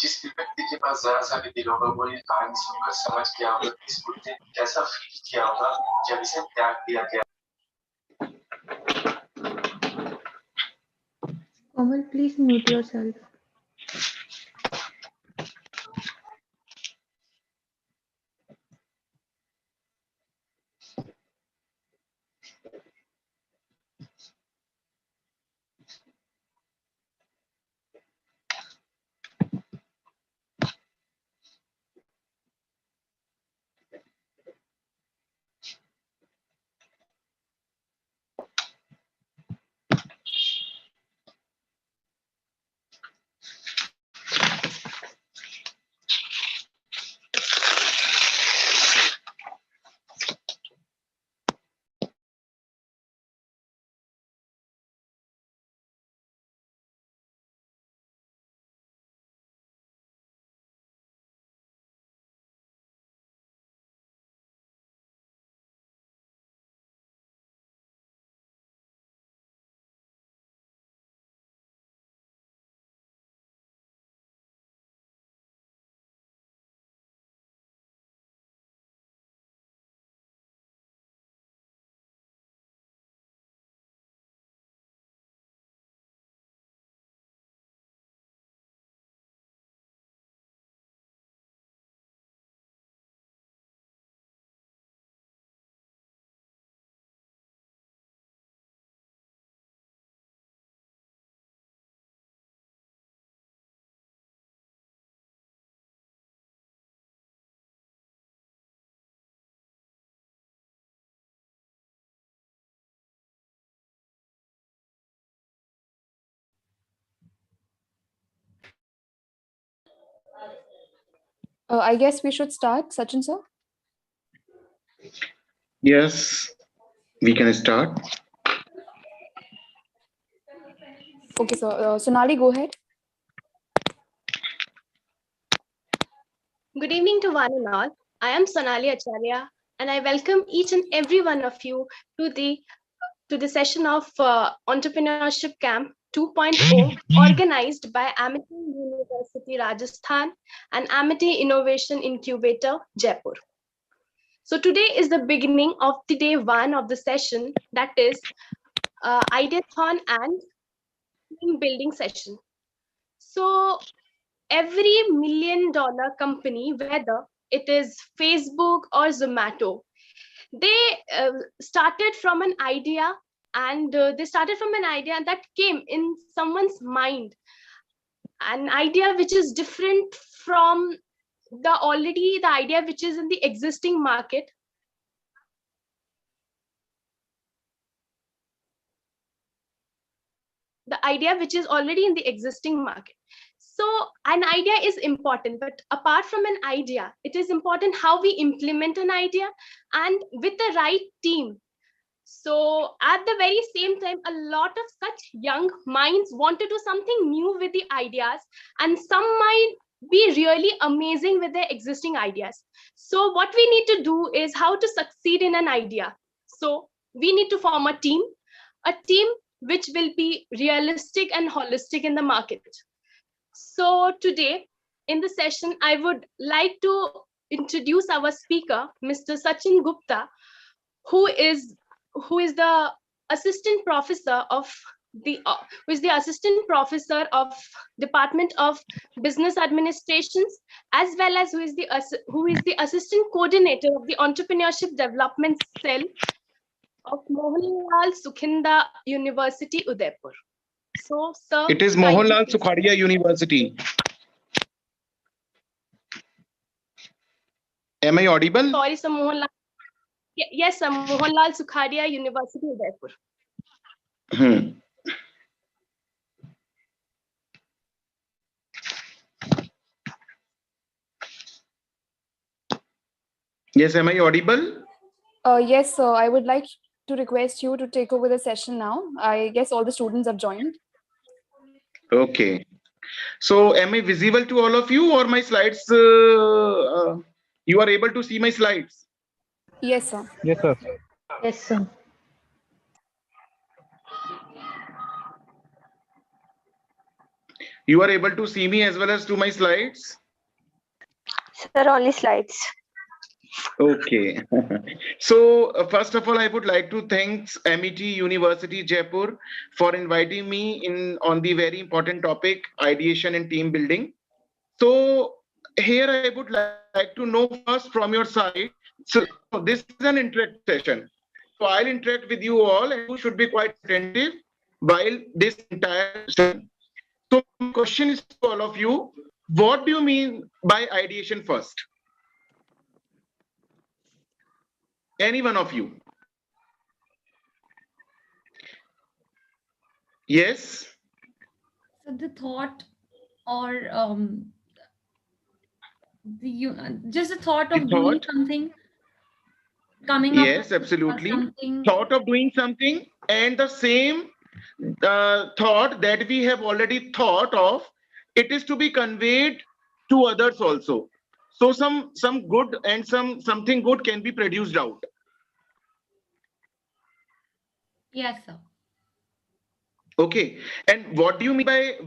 जिस व्यक्ति के पास जरा सा भी दिल होगा वो ये कहानी सुनकर समझ गया होगा कि इस बुद्ध ने कैसा फील किया होगा जब इसे त्याग दिया गया। Komal, please mute yourself. I guess we should start, Sachin sir. Yes, we can start. Okay, so Sonali, go ahead. Good evening to one and all. I am Sonali Acharya, and I welcome each and every one of you to the session of Entrepreneurship Camp 2.0, organized by Amity University Rajasthan and Amity Innovation Incubator Jaipur. So today is the beginning of the day one of the session, that is Ideathon and team building session. So every $1 million company, whether it is Facebook or Zomato, they started from an idea, and that came in someone's mind, an idea which is different from the idea which is in the existing market. The idea which is already in the existing market. So an idea is important, but apart from an idea, it is important how we implement an idea and with the right team. So at the very same time, a lot of such young minds want to do something new with the ideas, and some might be really amazing with their existing ideas. So what we need to do is how to succeed in an idea. So we need to form a team which will be realistic and holistic in the market. So today in the session, I would like to introduce our speaker, Mr. Sachin Gupta, who is the assistant professor of Department of Business Administrations, as well as who is the assistant coordinator of the Entrepreneurship Development Cell of Mohanlal Sukhinda University, Udaipur. So, sir, It is Mohanlal Sukhadia University. Am I audible? Sorry, sir, Mohanlal. Yes, sir, Mohanlal Sukhadia University, Udaipur. Yes, am I audible? Yes, sir. I would like to request you to take over the session now. I guess all the students have joined. Okay. So am I visible to all of you, or my slides, you are able to see my slides? Yes, sir. Yes, sir. Yes, sir. You are able to see me as well as to my slides? Sir, only slides. Okay. So, first of all, I would like to thank MET University Jaipur for inviting me in on the very important topic, ideation and team building. So, here I would like to know first from your side. So, this is an interactive session. So, I'll interact with you all, and you should be quite attentive while this entire session. So, my question is to all of you: what do you mean by ideation first? Any one of you? Yes. So the thought or just the thought The of doing thought. something, coming up Yes, with absolutely. something. Thought of doing something, and the same thought that we have already thought of, it is to be conveyed to others also. So some good and something good can be produced out. Yes, sir. Okay. And what do you mean by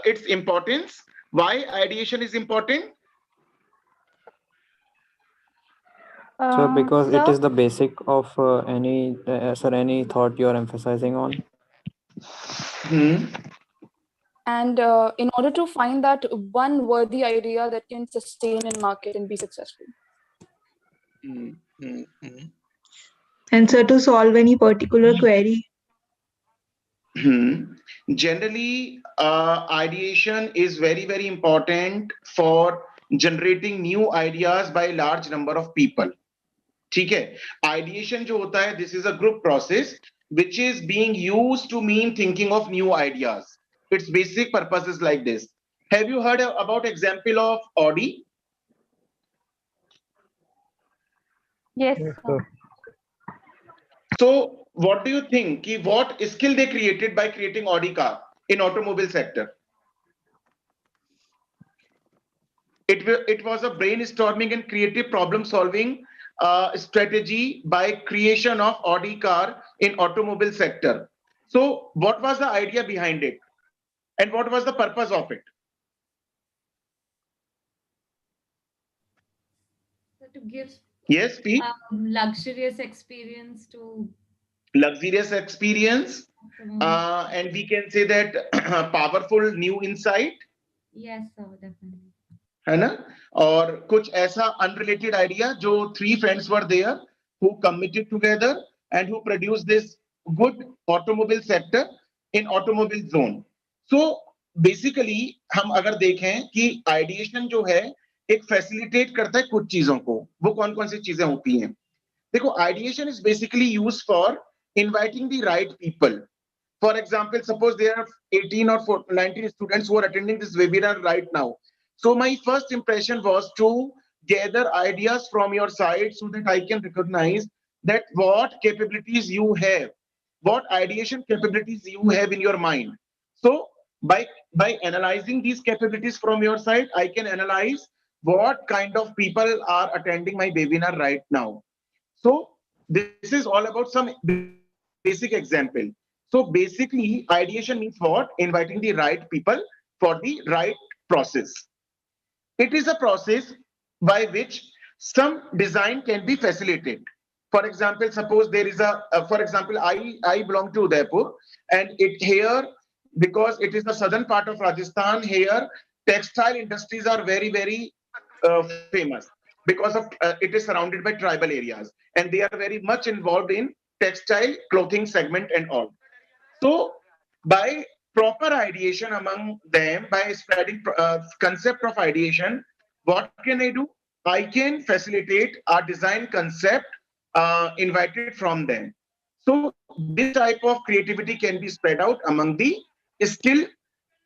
its importance? Why ideation is important? So because it Sir? is the basic of any thought you are emphasizing on. Hmm. And in order to find that one worthy idea that can sustain in market and be successful. And so to solve any particular query. Generally, ideation is very, very important for generating new ideas by large number of people. ठीक है? Ideation जो होता है, this is a group process which is being used to mean thinking of new ideas. Its basic purpose is like this. Have you heard about example of Audi? Yes, Yes, sir. sir. So, what do you think? कि what skill they created by creating Audi car in automobile sector? It was a brainstorming and creative problem solving strategy by creation of Audi car in automobile sector. So, what was the idea behind it, and what was the purpose of it? So to give Yes, speak. luxurious experience to Luxurious experience, and we can say that powerful new insight. yes, sir, definitely. है ना? और कुछ ऐसा unrelated idea जो three friends were there who committed together and who produced this good automobile sector in automobile zone. So basically हम अगर देखें कि ideation जो है एक facilitate करता है कुछ चीजों को, वो कौन कौन सी चीजें होती हैं? देखो, ideation is basically used for inviting the right people. For example, suppose there are 18 or 19 students who are attending this webinar right now. So my first impression was to gather ideas from your side so that I can recognize that what capabilities you have, what ideation capabilities you have in your mind. So by analyzing these capabilities from your side, I can analyze what kind of people are attending my webinar right now. So this is all about some basic example. So basically, ideation means what? Inviting the right people for the right process. It is a process by which some design can be facilitated. For example, suppose there is for example, I belong to Udaipur, and it here, because it is the southern part of Rajasthan, here textile industries are very, very famous because of it is surrounded by tribal areas, and they are very much involved in textile clothing segment and all. So by proper ideation among them, by spreading concept of ideation, what can I do? I can facilitate a design concept invited from them. So this type of creativity can be spread out among the skill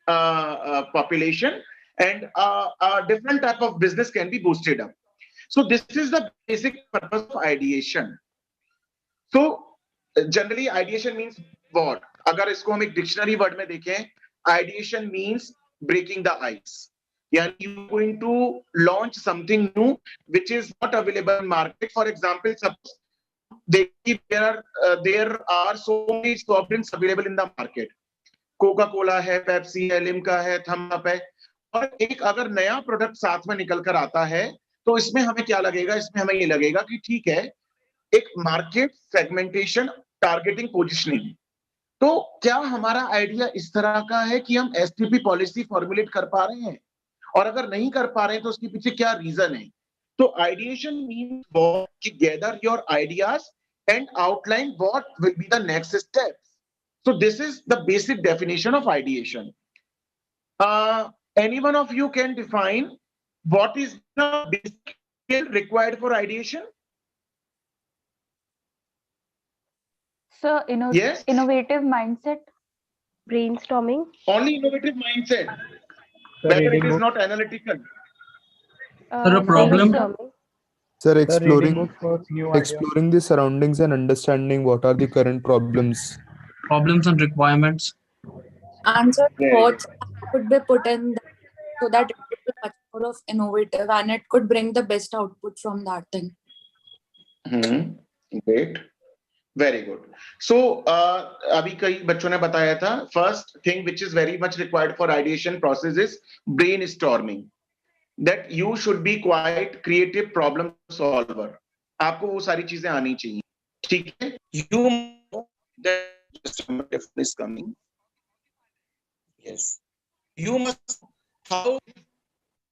population, and a different type of business can be boosted up. So this is the basic purpose of ideation. So generally ideation means what? अगर इसको हम एक dictionary word में देखें, ideation means breaking the ice. यानी you going to launch something new which is not available in market. For example, suppose there are so many soft drinks available in the market. Coca Cola है, Pepsi है, Limca है, Thums up है, और एक अगर नया product साथ में निकल कर आता है तो इसमें हमें क्या लगेगा, इसमें हमें ये लगेगा कि ठीक है, एक मार्केट सेगमेंटेशन, टारगेटिंग, पोजिशनिंग। तो क्या हमारा आइडिया इस तरह का है कि हम एसटीपी पॉलिसी फॉर्मुलेट कर पा रहे हैं, और अगर नहीं कर पा रहे हैं तो उसके पीछे क्या रीजन है? तो आइडिएशन मीन्स कि gather your ideas and outline what will be the next step. So this is the basic definition of ideation. Any one of you can define what is the basic skill required for ideation? So, Yes. innovative mindset. Brainstorming. Only innovative mindset, whether it is not analytical. Sir, a problem? Brainstorming. Sir, reading books for new ideas. exploring the surroundings and understanding what are the current problems. Problems and requirements. Answer Very thoughts could be put in so that it could be much more of innovative and it could bring the best output from that thing. Great. Very good. So अभी कई बच्चों ने बताया था, first thing which is very much required for ideation process is brainstorming. That you should be quite creative problem solver. आपको वो सारी चीजें आनी चाहिए, ठीक है? You know that just is coming. Yes. You must how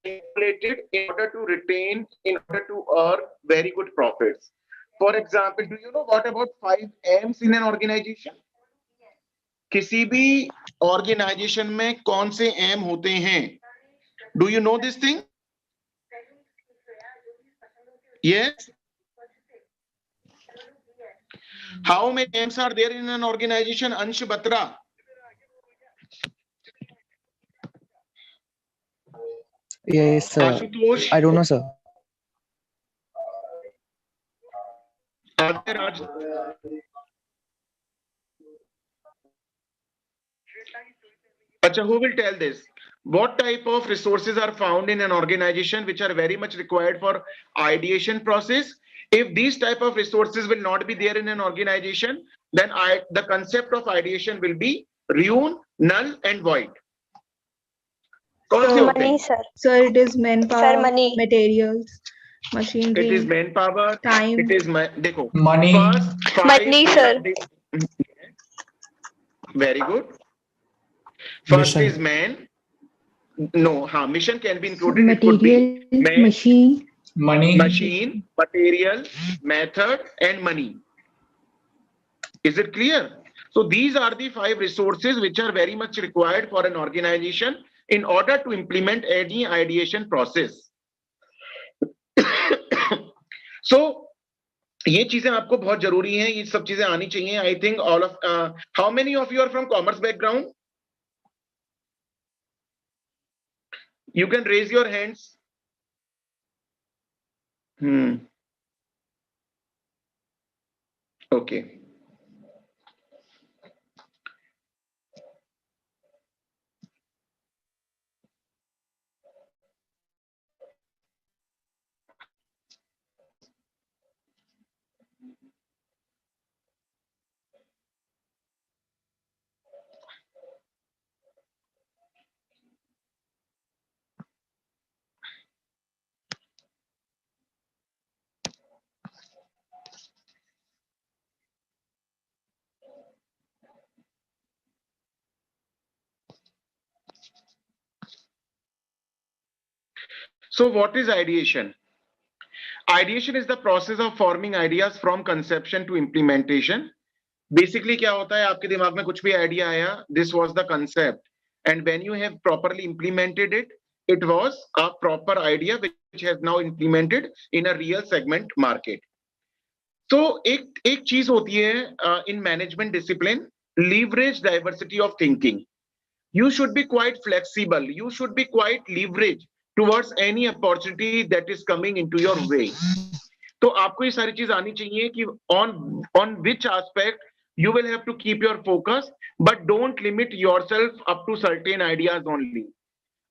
calculated in order to retain, in order to earn very good profits. For example, do you know what about 5 M's in an organization? किसी भी organization में कौन से M होते हैं? Do you know this thing? Yes. How many M's are there in an organization? Ansh Batra. Yes, sir. Ashutosh. I don't know, sir. Raj. Acha, who will tell this? What type of resources are found in an organization which are very much required for ideation process? If these type of resources will not be there in an organization, then the concept of ideation will be ruined, null and void. So, money, sir. So it is manpower, Sir, money. materials, machinery. It is manpower. Time. It is dekho. Money. First five. Money, sir. Very good. First Mission. is man. No, mission can be included. Material, it could be man, machine. Money. machine, material, method, and money. Is it clear? So these are the 5 resources which are very much required for an organization in order to implement any ideation process. So ये चीजें आपको बहुत जरूरी हैं, ये सब चीजें आनी चाहिए. I think all of how many of you are from commerce background? You can raise your hands. Okay. So what is ideation? Ideation is the process of forming ideas from conception to implementation. Basically क्या होता है, आपके दिमाग में कुछ भी idea आया, this was the concept, and when you have properly implemented it, it was a proper idea which has now implemented in a real segment market. तो एक चीज होती है in management discipline, leverage diversity of thinking. You should be quite flexible. You should be quite leverage towards any opportunity that is coming into your way. तो आपको ये सारी चीज आनी चाहिए कि on which aspect you will have to keep your focus, but don't limit yourself up to certain ideas only.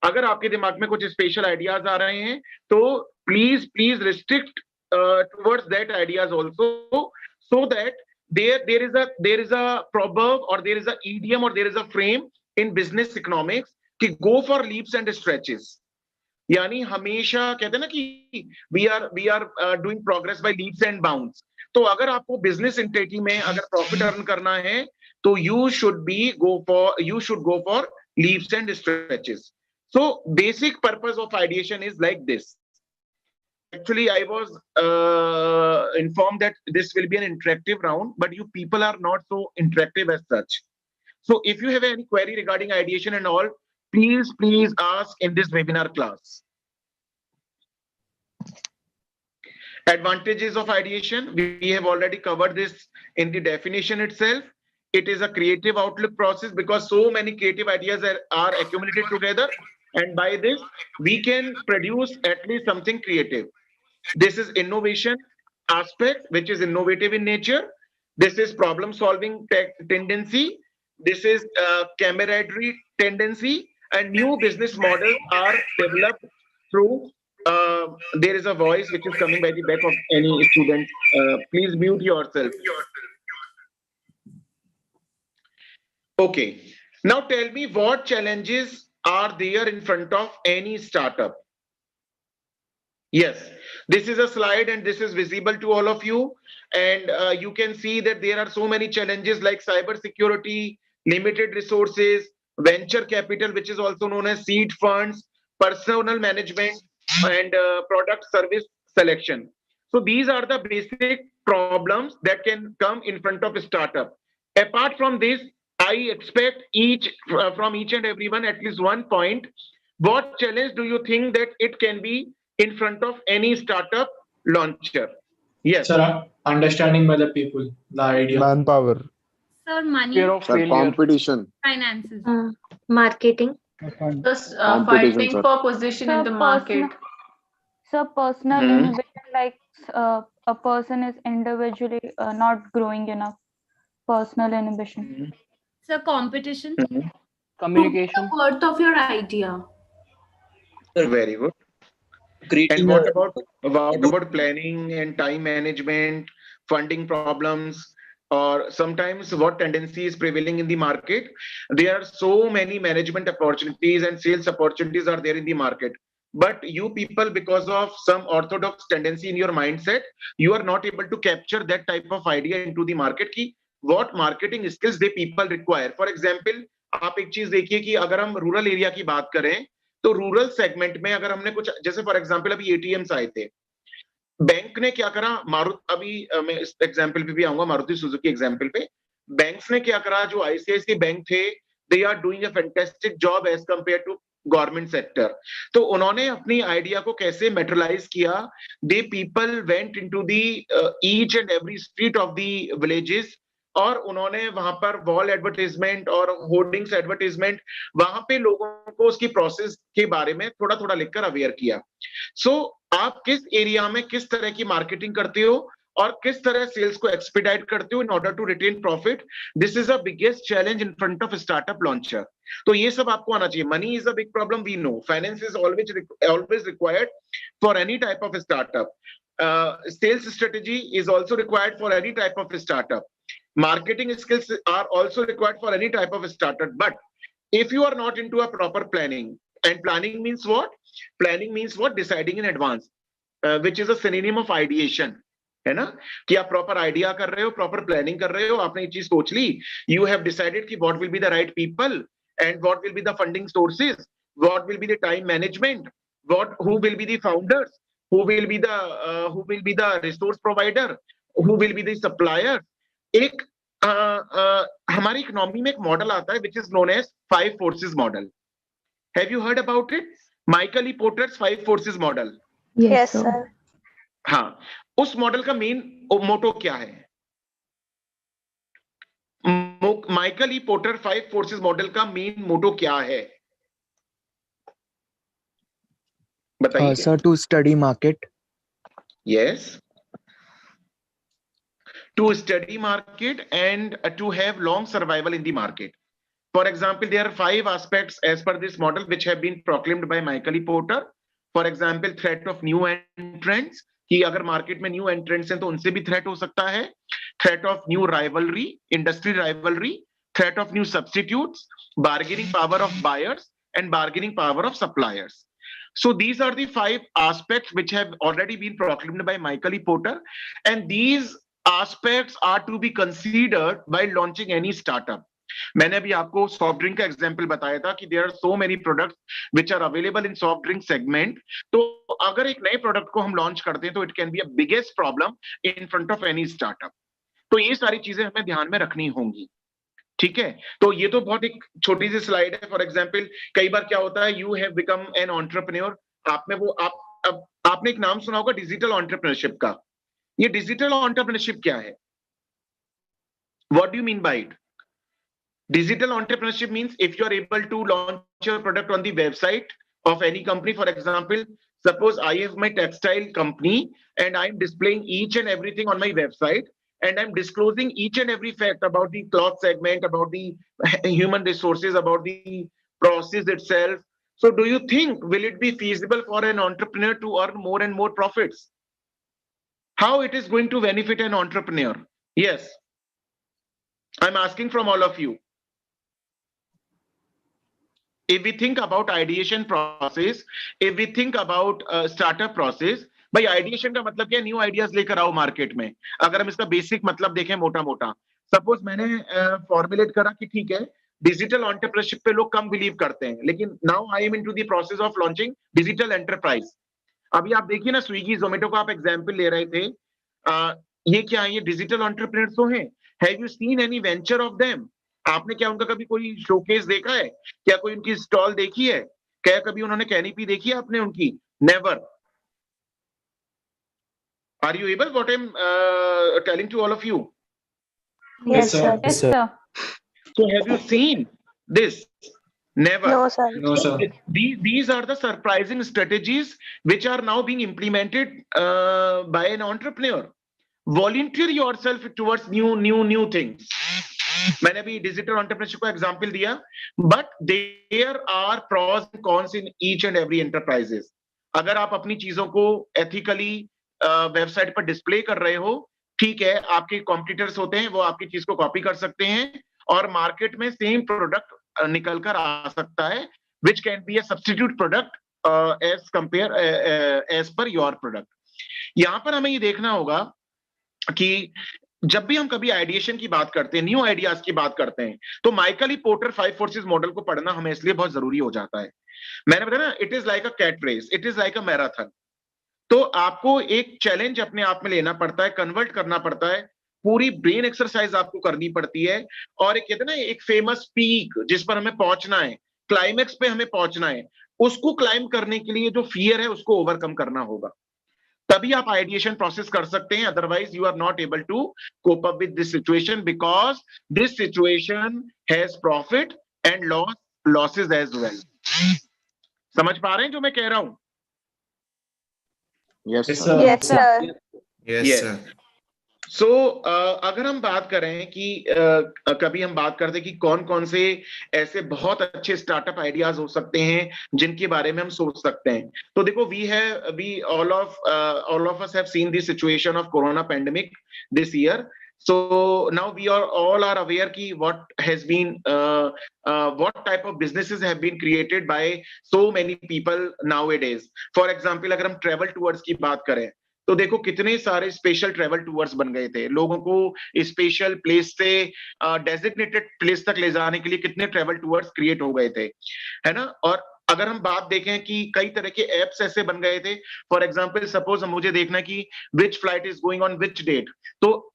अगर आपके दिमाग में कुछ स्पेशल आइडियाज आ रहे हैं तो please restrict towards that ideas also, so that there is a proverb or there is a idiom or there is a frame in business economics कि go for leaps and stretches. यानी हमेशा कहते हैं ना कि we are doing progress by leaps and bounds. तो अगर आपको business entity में अगर profit earn करना है तो you should go for leaps and stretches. So basic purpose of ideation is like this. Actually, I was informed that this will be an interactive round, but you people are not so interactive as such. So if you have any query regarding ideation and all, please ask in this webinar class. Advantages of ideation, we have already covered this in the definition itself. It is a creative outlook process because so many creative ideas are accumulated together, and by this we can produce at least something creative. This is innovation aspect, which is innovative in nature. This is problem solving tendency. This is camaraderie tendency, and new business models are developed through there is a voice which is coming by the back of any student. Please mute yourself. Okay, now tell me what challenges are there in front of any startup. Yes, this is a slide and this is visible to all of you, and you can see that there are so many challenges like cyber security, limited resources, venture capital, which is also known as seed funds, personal management, and product service selection. So these are the basic problems that can come in front of a startup. Apart from this, I expect from each and everyone at least one point. What challenge do you think that it can be in front of any startup launcher? Yes. Sir, understanding by the people, the idea. Manpower. Sir, money. Fear of Sir, failure. competition. Finances. Marketing. Just Competition, fighting sir. for position in the market. So personal inhibition, like a person is individually not growing enough. Personal inhibition. Sir, competition. Communication. The worth of your idea. Very good. And what about planning and time management, funding problems, or sometimes what tendency is prevailing in the market? There are so many management opportunities and sales opportunities are there in the market. But you people, because of some orthodox tendency in your mindset, you are not able to capture that type of idea into the market ki what marketing skills they people require. For example, आप एक चीज देखिए कि अगर हम rural area की बात करें तो रूरल सेगमेंट में अगर हमने कुछ जैसे फॉर एग्जांपल अभी एटीएम्स आए थे, बैंक ने क्या करा, अभी मैं इस एग्जांपल पे भी आऊंगा, मारुति सुजुकी एग्जांपल पे, बैंक्स ने क्या करा, जो आईसीआईसीआई बैंक थे, they are doing a fantastic job as compare to government sector. तो उन्होंने अपनी आइडिया को कैसे मेटेरियलाइज किया, they people went into the each and every street of the villages और उन्होंने वहां पर वॉल एडवर्टाइजमेंट और होर्डिंग्स एडवर्टाइजमेंट वहां पे लोगों को उसकी प्रोसेस के बारे में थोड़ा थोड़ा लिखकर अवेयर किया. सो आप किस एरिया में किस तरह की मार्केटिंग करते हो और किस तरह सेल्स को एक्सपीडाइट करते हो in order to retain profit, this is a biggest challenge in front of startup launcher. तो ये सब आपको आना चाहिए. Money is a big problem, we know. Finance is always required for any type of startup. Sales strategy is also required for any type of startup. Marketing skills are also required for any type of startup. But if you are not into a proper planning, and planning means what? Planning means what? Deciding in advance, which is a synonym of ideation. है ना कि आप proper idea कर रहे हो, proper planning कर रहे हो, आपने ये चीज सोच ली, यू हैव डिसाइडेड कि what will be the right people and what will be the funding sources, what will be the time management, what who will be the founders, who will be the resource provider, who will be the supplier. एक हमारी economy में एक model आता है which is known as 5 forces model. Have you heard about it? Michael E. Porter's 5 forces model. Yes, sir. हाँ, उस model का main motto क्या है? Michael E porter 5 forces model का मेन मोटो क्या है? बताइए. Sir, to study market. Yes. To study market and to have long survival in the market. For example, there are 5 aspects as per this model which have been proclaimed by Michael E. Porter. For example, threat of new entrants, कि अगर market में new entrants हैं तो उनसे भी threat हो सकता है. Threat of new rivalry, industry rivalry. threat of new substitutes, bargaining power of buyers, and bargaining power of suppliers. So these are the 5 aspects which have already been proclaimed by Michael E. Porter, and these aspects are to be considered while launching any startup. मैंने अभी आपको soft drink का example बताया था कि there are so many products which are available in soft drink segment. तो अगर एक नए प्रोडक्ट को हम लॉन्च करते हैं तो it can be a biggest problem in front of any startup. तो ये सारी चीजें हमें ध्यान में रखनी होंगी. ठीक है, तो ये तो बहुत एक छोटी सी स्लाइड है. फॉर एग्जांपल कई बार क्या होता है, you have become an entrepreneur. आप में वो अब आपने एक नाम सुना होगा डिजिटल एंटरप्रेन्योरशिप का. ये डिजिटल एंटरप्रेन्योरशिप क्या है? What do you mean by it? Digital entrepreneurship means if you are able to launch your product on the website of any company. For example, suppose I have my textile company and I'm displaying each and everything on my website, and I'm disclosing each and every fact about the cloth segment, about the human resources, about the process itself. So do you think will it be feasible for an entrepreneur to earn more and more profits? How it is going to benefit an entrepreneur? Yes, I'm asking from all of you. If we think about ideation process, if we think about startup process, भाई ideation का मतलब क्या है? New ideas लेकर आओ market में. अगर हम इसका बेसिक मतलब देखें मोटा मोटा, सपोज मैंने फॉर्मुलेट करा कि ठीक है डिजिटल एंटरप्रेन्योरशिप पे लोग कम बिलीव करते हैं, लेकिन now I am into the process of launching digital enterprise. अभी आप देखिए ना, स्विगी जोमेटो का आप एग्जाम्पल ले रहे थे. ये क्या है? ये डिजिटल एंटरप्रेन्योर्स तो हैं. Have you seen any venture of them? आपने क्या उनका कभी कोई शोकेस देखा है? क्या कोई उनकी स्टॉल देखी है? क्या कभी उन्होंने कैनिपी देखी है आपने उनकी? Never. Are you able what I am telling to all of you? Yes, sir. Yes, sir. So have you seen this? Never. No, sir. No, sir. These are the surprising strategies which are now being implemented by an entrepreneur. Volunteer yourself towards new things. मैंने अभी digital entrepreneurship का example दिया, but there are pros and cons in each and every enterprises. अगर आप अपनी चीजों को ethically website पर डिस्प्ले कर रहे हो, ठीक है, आपके कॉम्पिटिटर्स होते हैं, वो आपकी चीज को कॉपी कर सकते हैं और मार्केट में सेम प्रोडक्ट निकल कर आ सकता है, which can be a substitute product as compare as पर योर प्रोडक्ट. यहां पर हमें ये देखना होगा कि जब भी हम कभी आइडिएशन की बात करते हैं, न्यू आइडियाज की बात करते हैं, तो Michael E porter 5 forces model को पढ़ना हमें इसलिए बहुत जरूरी हो जाता है. मैंने बताया ना, it is like a cat race, it is like a marathon. तो आपको एक चैलेंज अपने आप में लेना पड़ता है, कन्वर्ट करना पड़ता है, पूरी ब्रेन एक्सरसाइज आपको करनी पड़ती है. और एक कहते हैं ना, एक फेमस पीक जिस पर हमें पहुंचना है, क्लाइमेक्स पे हमें पहुंचना है, उसको क्लाइम करने के लिए जो फियर है उसको ओवरकम करना होगा. तभी आप आइडिएशन प्रोसेस कर सकते हैं. Otherwise you are not able to cope up with this situation, because this situation has profit and losses as well. समझ पा रहे हैं जो मैं कह रहा हूं? Yes, sir. Yes, sir. Yes, sir. सो अगर हम बात करें कि कभी हम बात करते हैं कि कौन कौन से ऐसे बहुत अच्छे स्टार्टअप आइडियाज हो सकते हैं जिनके बारे में हम सोच सकते हैं, तो देखो we all of us have seen this situation of corona pandemic this year. So now we are all aware ki what has been what type of businesses have been created by so many people nowadays. For example, अगर हम travel tours की बात करें तो देखो कितने सारे special travel tours बन गए थे. लोगों को स्पेशल प्लेस से डेजिग्नेटेड प्लेस तक ले जाने के लिए कितने ट्रेवल टूर्स क्रिएट हो गए थे, है ना. और अगर हम बात देखें कि कई तरह के एप्स ऐसे बन गए थे. फॉर एग्जाम्पल, सपोज मुझे देखना कि which flight is going on which date, तो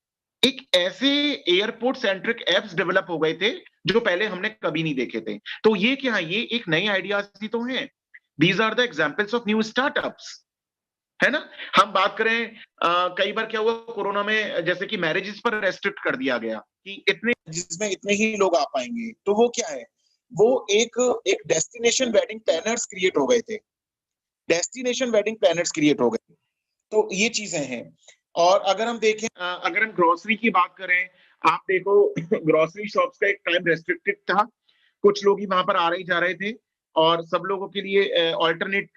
एक ऐसे एयरपोर्ट सेंट्रिक एप्स डेवलप हो गए थे जो पहले हमने कभी नहीं देखे थे. तो ये क्या है? ये एक नई आइडियाज ही तो हैं. These are the examples of new startups, है ना. हम बात करें कई बार क्या हुआ कोरोना में, जैसे कि मैरिजेस पर रेस्ट्रिक्ट कर दिया गया कि इतने जिसमें इतने ही लोग आ पाएंगे. तो वो क्या है? वो एक डेस्टिनेशन वेडिंग प्लानर्स क्रिएट हो गए थे. डेस्टिनेशन वेडिंग प्लानर्स क्रिएट हो गए. तो ये चीजें हैं. और अगर हम देखें, अगर हम ग्रोसरी की बात करें, आप देखो ग्रोसरी शॉप्स का एक टाइम रेस्ट्रिक्टेड था. कुछ लोग ही वहां पर आ रहे जा रहे थे और सब लोगों के लिए ऑल्टरनेट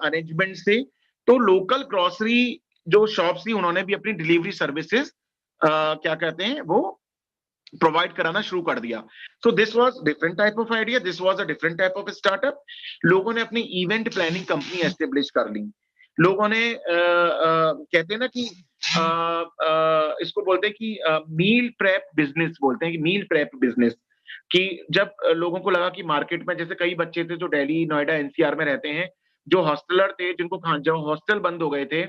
अरेंजमेंट थे. तो लोकल ग्रोसरी जो शॉप्स थी उन्होंने भी अपनी डिलीवरी सर्विसेज क्या कहते हैं वो प्रोवाइड कराना शुरू कर दिया. So this was different type of idea, this was a different type of startup. लोगों ने अपनी इवेंट प्लानिंग कंपनी एस्टेब्लिश कर ली. लोगों ने कहते हैं ना कि इसको बोलते हैं कि मील प्रेप बिजनेस, बोलते हैं कि मील प्रेप बिजनेस, कि जब लोगों को लगा कि मार्केट में, जैसे कई बच्चे थे जो दिल्ली, नोएडा, एनसीआर में रहते हैं, जो हॉस्टलर थे, जिनको जो हॉस्टल बंद हो गए थे,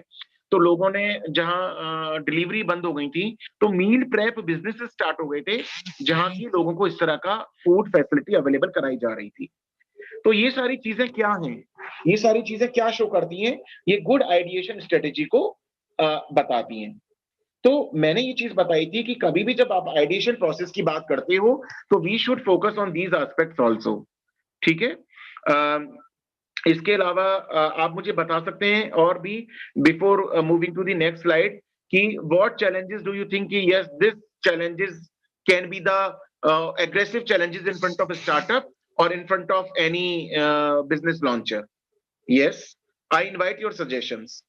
तो लोगों ने, जहां डिलीवरी बंद हो गई थी, तो मील प्रेप बिजनेस स्टार्ट हो गए थे, जहां की लोगों को इस तरह का फूड फैसिलिटी अवेलेबल कराई जा रही थी. तो ये सारी चीजें क्या हैं, ये सारी चीजें क्या शो करती हैं, ये गुड आइडिएशन स्ट्रेटेजी को बताती हैं. तो मैंने ये चीज बताई थी कि कभी भी जब आप आइडिएशन प्रोसेस की बात करते हो, तो we should focus on these aspects also. ठीक है. इसके अलावा आप मुझे बता सकते हैं और भी, before moving to the next slide, कि what challenges do you think कि yes this challenges can be the aggressive challenges in front of a startup or in front of any business launcher? Yes, I invite your suggestions.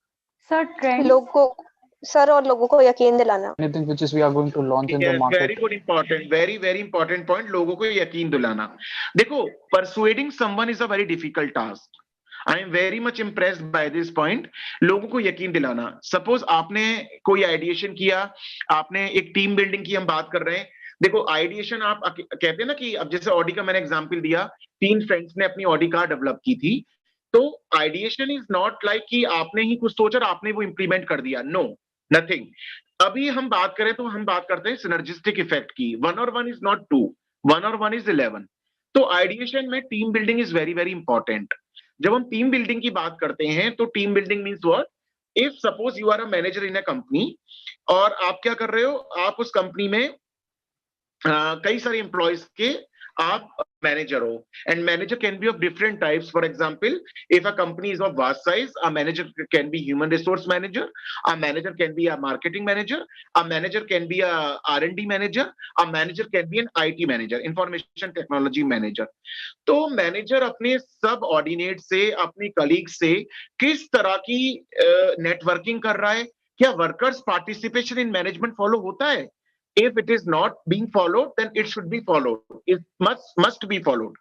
Sir, trend. लोगों sir और लोगों को यकीन दिलाना. Anything which is we are going to launch in the Yes, market. very good, important, very important point. लोगों को यकीन दिलाना. देखो, persuading someone is a very difficult task. I am very much impressed by this point. लोगों को यकीन दिलाना. Suppose आपने कोई आइडिएशन किया, आपने एक टीम बिल्डिंग की हम बात कर रहे हैं. देखो, आइडिएशन आप कहते हैं ना कि अब जैसे ऑडी का मैंने एग्जांपल दिया, 3 फ्रेंड्स ने अपनी ऑडी कार डेवलप की थी. तो आइडिएशन इज नॉट लाइक कि आपने ही कुछ सोचा और आपने वो इंप्लीमेंट कर दिया. No, nothing. अभी हम बात करें तो हम बात करते हैं सिनर्जिस्टिक इफेक्ट की. 1 और 1 इज नॉट 2, 1 और 1 इज 11. तो आइडिएशन में team building is very very important. जब हम टीम बिल्डिंग की बात करते हैं, तो team building means what? If suppose you are a manager in a company, और आप क्या कर रहे हो, आप उस कंपनी में कई सारे एम्प्लॉयज के आप manager हो, and manager can be of different types. For example, if a company is of vast size, a manager can be human resource manager, a manager can be a marketing manager, a manager can be a R&D manager, a manager can be an IT manager, information technology manager. तो manager अपने सब ordinate से, अपने colleague से किस तरह की networking कर रहा है? क्या workers participation in management follow होता है? If it is not being followed, then it should be followed. It must be followed.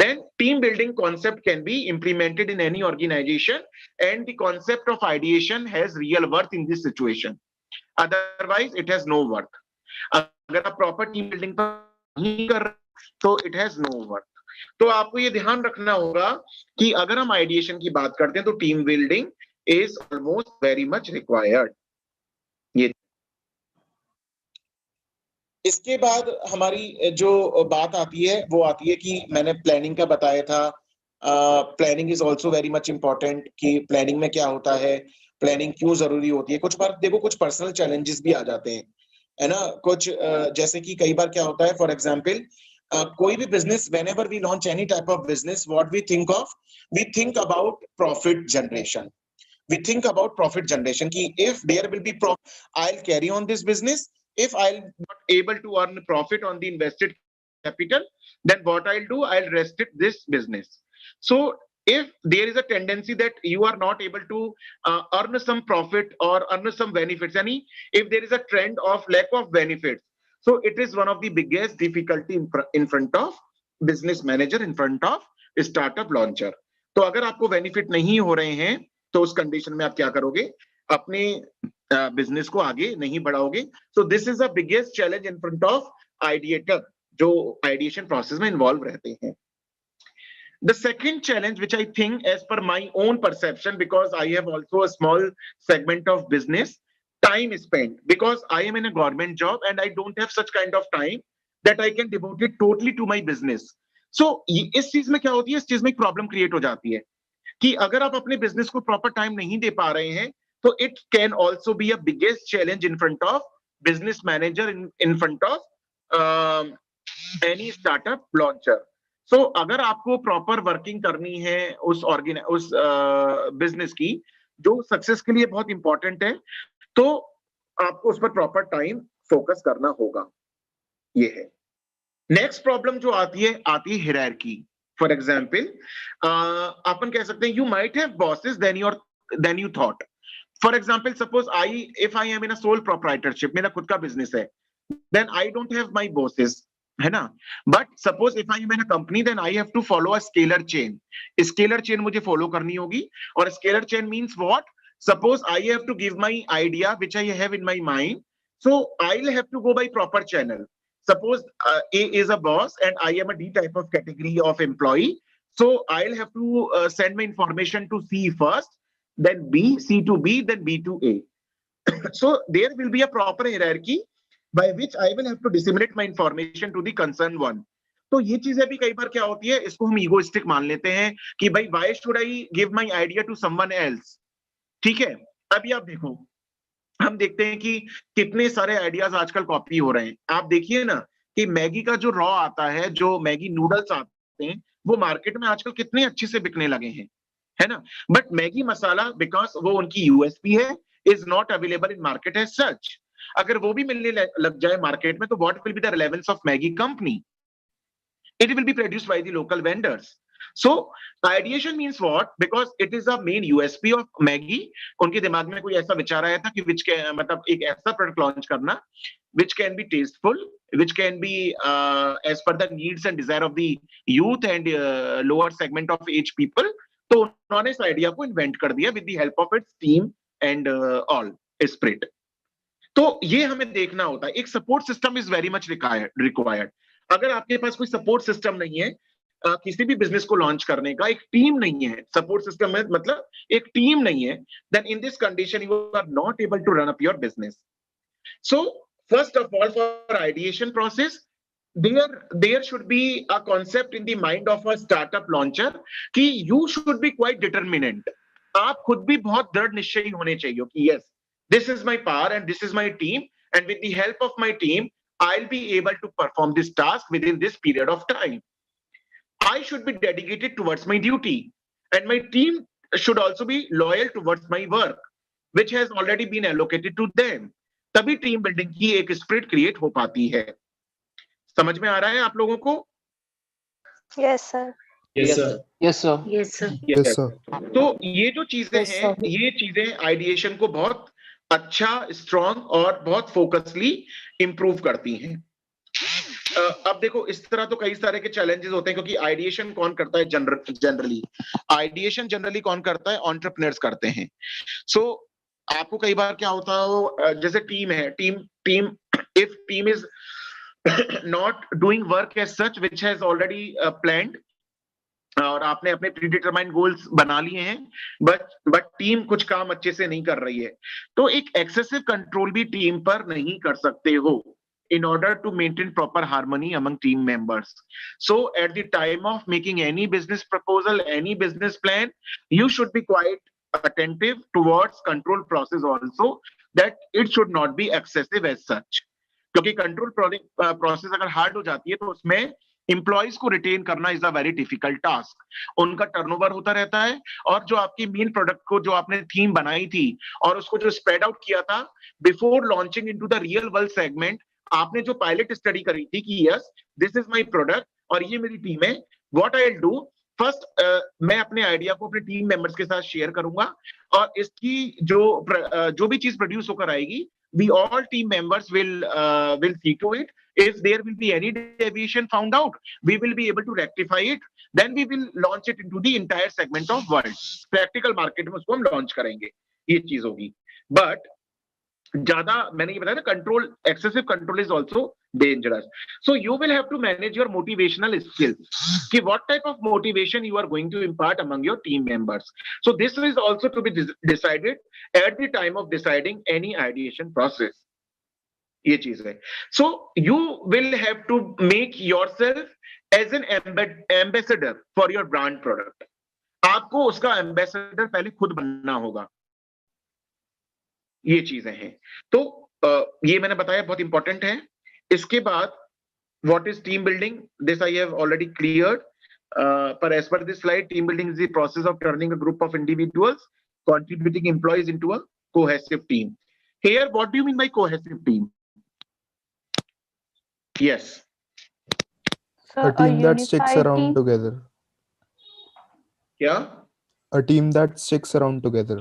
Then team building concept can be implemented in any organization, and the concept of ideation has real worth in this situation. Otherwise, it has no worth. अगर आप proper team building नहीं कर रहे, तो it has no worth. तो आपको ये ध्यान रखना होगा कि अगर हम आइडिएशन की बात करते हैं, तो team building is almost very much required. ये इसके बाद हमारी जो बात आती है, वो आती है कि मैंने प्लानिंग का बताया था. Planning is also very much important, कि प्लानिंग में क्या होता है, प्लानिंग क्यों जरूरी होती है. कुछ बार देखो, कुछ पर्सनल चैलेंजेस भी आ जाते हैं, है ना. कुछ जैसे कि कई बार क्या होता है, फॉर एग्जाम्पल, कोई भी business, whenever we launch any type of business, what we think about profit generation. We think about profit generation, ki if there will be profit, I'll carry on this business. If I'll not able to earn profit on the invested capital, then what I'll do, I'll restrict this business. So if there is a tendency that you are not able to earn some profit or earn some benefits, if there is a trend of lack of benefits, so it is one of the biggest difficulty in front of business manager, in front of startup launcher. तो अगर आपको benefit नहीं हो रहे हैं, तो उस condition में आप क्या करोगे? अपने बिजनेस को आगे नहीं बढ़ाओगे. So this is the biggest challenge in front of ideator, जो आइडिएशन प्रोसेस में इन्वॉल्व रहते हैं. The second challenge, which I think, as per my own perception, because I have also a small segment of business, time spent, because I am in a government job and I don't have such kind of time that I can devote it totally to my business. So इस चीज में क्या होती है, इस चीज में एक प्रॉब्लम क्रिएट हो जाती है कि अगर आप अपने बिजनेस को प्रॉपर टाइम नहीं दे पा रहे हैं, तो it can also be a biggest challenge in front of business manager, in front of any startup launcher. So अगर आपको प्रॉपर वर्किंग करनी है उस बिजनेस की, जो सक्सेस के लिए बहुत इंपॉर्टेंट है, तो आपको उस पर प्रॉपर टाइम फोकस करना होगा. ये है. नेक्स्ट प्रॉब्लम जो आती है हायरार्की. फॉर एग्जाम्पल, अपन कह सकते हैं, you might have bosses then you thought. For example, suppose if I am in a sole proprietorship, मेरा खुद का बिजनेस है, then I don't have my bosses, है ना. But suppose if I am in a company, then I have to follow a scalar chain. Scalar chain मुझे follow करनी होगी. और scalar chain means what? Suppose I have to give my idea which I have in my mind, so I'll have to go by proper channel. Suppose A is a boss and I am a D type of category of employee, so I'll have to send my information to C first, then B, C to B, then B to A. So there will be a proper hierarchy by which I will have to disseminate my information to the concerned one. तो ये चीजें भी कई बार क्या होती है, इसको हम ईगोइस्टिक मान लेते हैं कि भाई why should I give my idea to someone else. ठीक है. अभी आप देखो, हम देखते हैं कि कितने सारे आइडियाज आजकल कॉपी हो रहे हैं. आप देखिए ना कि मैगी का जो रॉ आता है, जो मैगी नूडल्स आते हैं, वो मार्केट में आजकल कितने अच्छे से बिकने लगे हैं, है ना. बट मैगी मसाला, बिकॉज वो उनकी यूएसपी है, is not available in market as such. अगर वो भी मिलने लग जाए मार्केट में, तो what will be the relevance of Maggi company? It will be produced by the local vendors. So ideation means what? Because it is a main USP of Maggi. उनके दिमाग में कोई ऐसा विचार आया था कि which can, मतलब एक ऐसा प्रोडक्ट लॉन्च करना which can be tasteful, which can be as per the needs and desire of the youth and lower segment of age people. तो उन्होंने इस आइडिया को इन्वेंट कर दिया with the help of its team and all spirit. तो ये हमें देखना होता है. एक support system is very much required. अगर आपके पास कोई सपोर्ट सिस्टम नहीं है किसी भी बिजनेस को लॉन्च करने का, एक टीम नहीं है, सपोर्ट सिस्टम है मतलब एक टीम नहीं है, then in this condition you are not able to run up your business. So first of all, for ideation process, there should be a concept in the mind of a startup launcher कि you should be quite determined. आप खुद भी बहुत दृढ़ निश्चयी होने चाहिए कि yes, this is my power and this is my team, and with the help of my team I'll be able to perform this task within this period of time. I should be dedicated towards my duty, and my team should also be loyal towards my work which has already been allocated to them. तभी team building की एक spirit create हो पाती है. समझ में आ रहा है आप लोगों को? Yes, sir. Yes, sir. Yes, sir. Yes, sir. Yes, sir. तो ये जो चीजें हैं, ये चीजें आइडिएशन को बहुत अच्छा, स्ट्रॉन्ग और बहुत फोकसली इंप्रूव करती हैं. अब देखो, इस तरह तो कई सारे के चैलेंजेस होते हैं, क्योंकि आइडिएशन कौन करता है जनरली? आइडिएशन जनरली कौन करता है? एंटरप्रेन्योर्स करते हैं. सो आपको कई बार क्या होता है, जैसे टीम है, team if team is not doing work as such which has already planned, और आपने अपने प्रीडिटरमाइंड गोल्स बना लिए हैं, बट टीम कुछ काम अच्छे से नहीं कर रही है, तो एक एक्सेसिव कंट्रोल भी टीम पर नहीं कर सकते हो in order to maintain proper harmony among team members. So at the time of making any business proposal, any business plan, you should be quite attentive towards control process also, that it should not be excessive as such. क्योंकि control process अगर hard हो जाती है तो उसमें employees को retain करना is a very difficult task. उनका टर्नओवर होता रहता है, और जो आपकी मेन प्रोडक्ट को, जो आपने थीम बनाई थी और उसको जो स्प्रेड आउट किया था before launching into the real world segment, आपने जो पायलट स्टडी करी थी कि yes this is my product और ये मेरी टीम है, what I will do first, मैं अपने आइडिया को अपने टीम मेंबर्स के साथ शेयर करूंगा, और इसकी जो भी चीज प्रोड्यूस होकर आएगी, we all team members will see to it. If there will be any deviation found out, we will be able to rectify it. Then we will launch it into the entire segment of world. Practical market में उसको हम launch करेंगे, ये चीज होगी. But ज्यादा मैंने ये बताया ना, control, excessive control is also dangerous. So you will have to manage your motivational skills, कि what type of motivation you are going to impart among your team members. So this is also to be decided at the time of deciding any ideation process. ये चीज है. So you will have to make yourself as an ambassador for your brand product. आपको उसका ambassador पहले खुद बनना होगा. ये चीजें हैं. तो ये मैंने बताया बहुत इंपॉर्टेंट है. इसके बाद what is team building, this I have already cleared, पर as per this slide, team building is the process of turning a group of individuals contributing employees into a cohesive team. Here, what do you mean by cohesive team? Yes. So A team that sticks unified around team. together. Yeah. A team that sticks around together.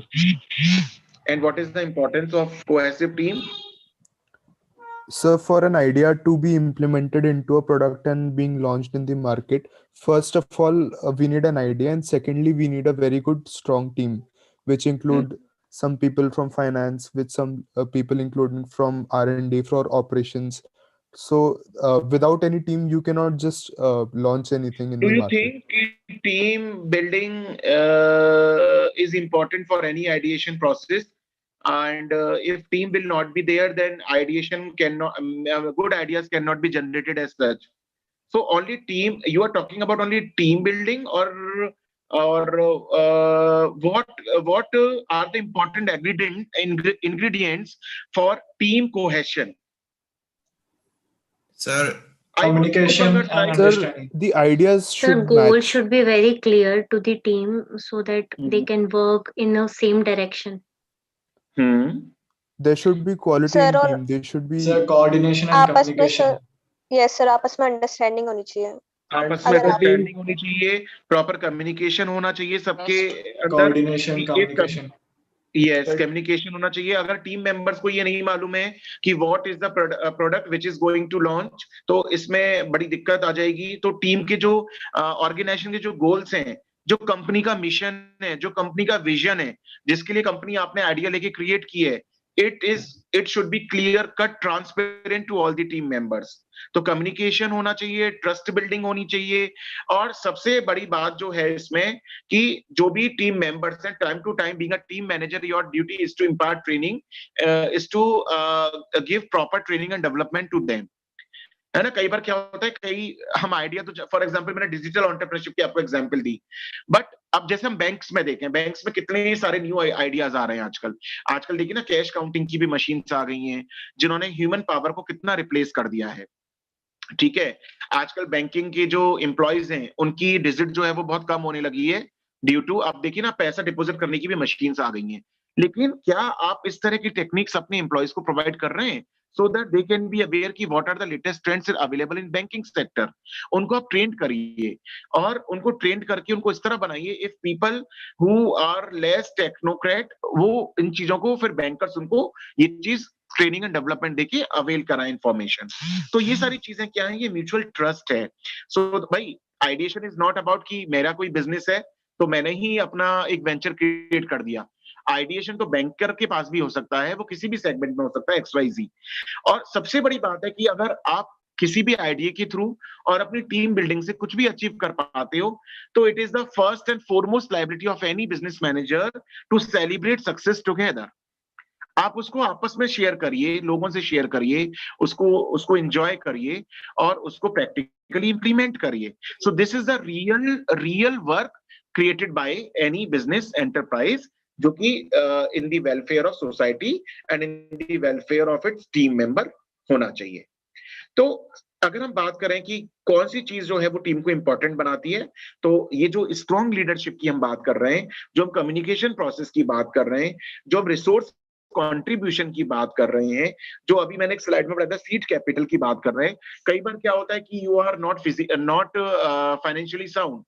And what is the importance of cohesive team? So for an idea to be implemented into a product and being launched in the market, first of all, we need an idea, and secondly, we need a very good, strong team, which include some people from finance, with some people including from R&D for operations. So without any team, you cannot just launch anything in Do the you market. think team building is important for any ideation process? And if team will not be there, then ideation cannot, good ideas cannot be generated as such. So only team, you are talking about only team building, or what are the important ingredients for team cohesion? Sir, I want you to Communication further and try. Sir, understanding. the ideas Sir, should goals match. should be very clear to the team so that they Mhm. can work in the same direction. Hmm. There should be quality sir in और team. They should Sir, be coordination and आपस में communication. Sir yes sir आपस में understanding होनी चाहिए And आपस में अगर for आप team अंडरस्टैंडिंग होनी चाहिए, प्रॉपर कम्युनिकेशन होना चाहिए सबके अंदर coordination, कि एक communication. Yes Right. कम्युनिकेशन होना चाहिए। अगर टीम मेंबर्स को ये नहीं मालूम है कि what is the product which is going to launch, तो इसमें बड़ी दिक्कत आ जाएगी। तो टीम के जो ऑर्गेनाइजेशन के जो गोल्स हैं, जो कंपनी का मिशन है, जो कंपनी का विजन है, जिसके लिए कंपनी आपने आइडिया लेके क्रिएट की है, it should be clear cut transparent to all the team members. तो कम्युनिकेशन होना चाहिए, ट्रस्ट बिल्डिंग होनी चाहिए, और सबसे बड़ी बात जो है इसमें कि जो भी टीम मेंबर्स हैं, time to time, being a team manager, your duty is to impart training, is to give proper training and development to them. है ना? कई बार क्या होता है, कई हम आइडिया, तो फॉर एग्जांपल मैंने डिजिटल एंटरप्रेन्योरशिप की आपको एग्जांपल दी, बट अब जैसे हम बैंक्स में देखें, बैंक्स में कितने सारे न्यू आइडियाज आ रहे हैं आजकल। आजकल देखिए ना, कैश काउंटिंग की भी मशीन्स आ गई हैं, जिन्होंने ह्यूमन पावर को कितना रिप्लेस कर दिया है। ठीक है, आजकल बैंकिंग के जो एम्प्लॉयज हैं, उनकी डिजिट जो है वो बहुत कम होने लगी है, ड्यू टू, आप देखिए ना, पैसा डिपॉजिट करने की भी मशीन्स आ गई हैं। लेकिन क्या आप इस तरह की टेक्निक्स अपने एम्प्लॉयज को प्रोवाइड कर रहे हैं, so that they can be aware कि what are the latest trends available in banking sector? उनको आप ट्रेन करिए, और उनको ट्रेन करके उनको इस तरह बनाइए, if people who are less technocrat, वो इन चीजों को, फिर बैंकर्स उनको ये चीज ट्रेनिंग एंड डेवलपमेंट देके अवेल कराएं इंफॉर्मेशन। तो ये सारी चीजें क्या है, ये म्यूचुअल ट्रस्ट है। सो भाई, आइडिएशन इज नॉट अबाउट कि मेरा कोई बिजनेस है तो मैंने ही अपना एक वेंचर क्रिएट कर दिया। आइडिएशन तो बैंकर के पास भी हो सकता है, वो किसी भी सेगमेंट में हो सकता है, XYZ। और सबसे बड़ी बात है कि अगर आप किसी भी आइडिया के थ्रू और अपनी टीम बिल्डिंग से कुछ भी अचीव कर पाते हो, तो it is the first and foremost liability of any business manager to celebrate success together. आप उसको आपस में शेयर करिए, लोगों से शेयर करिए, उसको उसको एंजॉय करिए, और उसको प्रैक्टिकली इंप्लीमेंट करिए। सो this is the real work created by any business enterprise, जो कि in the welfare of society and in the welfare of its team member होना चाहिए। तो अगर हम बात करें कि कौन सी चीज जो है वो टीम को इंपॉर्टेंट बनाती है, तो ये जो स्ट्रॉन्ग लीडरशिप की हम बात कर रहे हैं, जो हम कम्युनिकेशन प्रोसेस की बात कर रहे हैं, जो हम रिसोर्स कंट्रीब्यूशन की बात कर रहे हैं, जो अभी मैंने एक स्लाइड में बताया था, सीड कैपिटल की बात कर रहे हैं। कई बार क्या होता है कि you are not financially sound.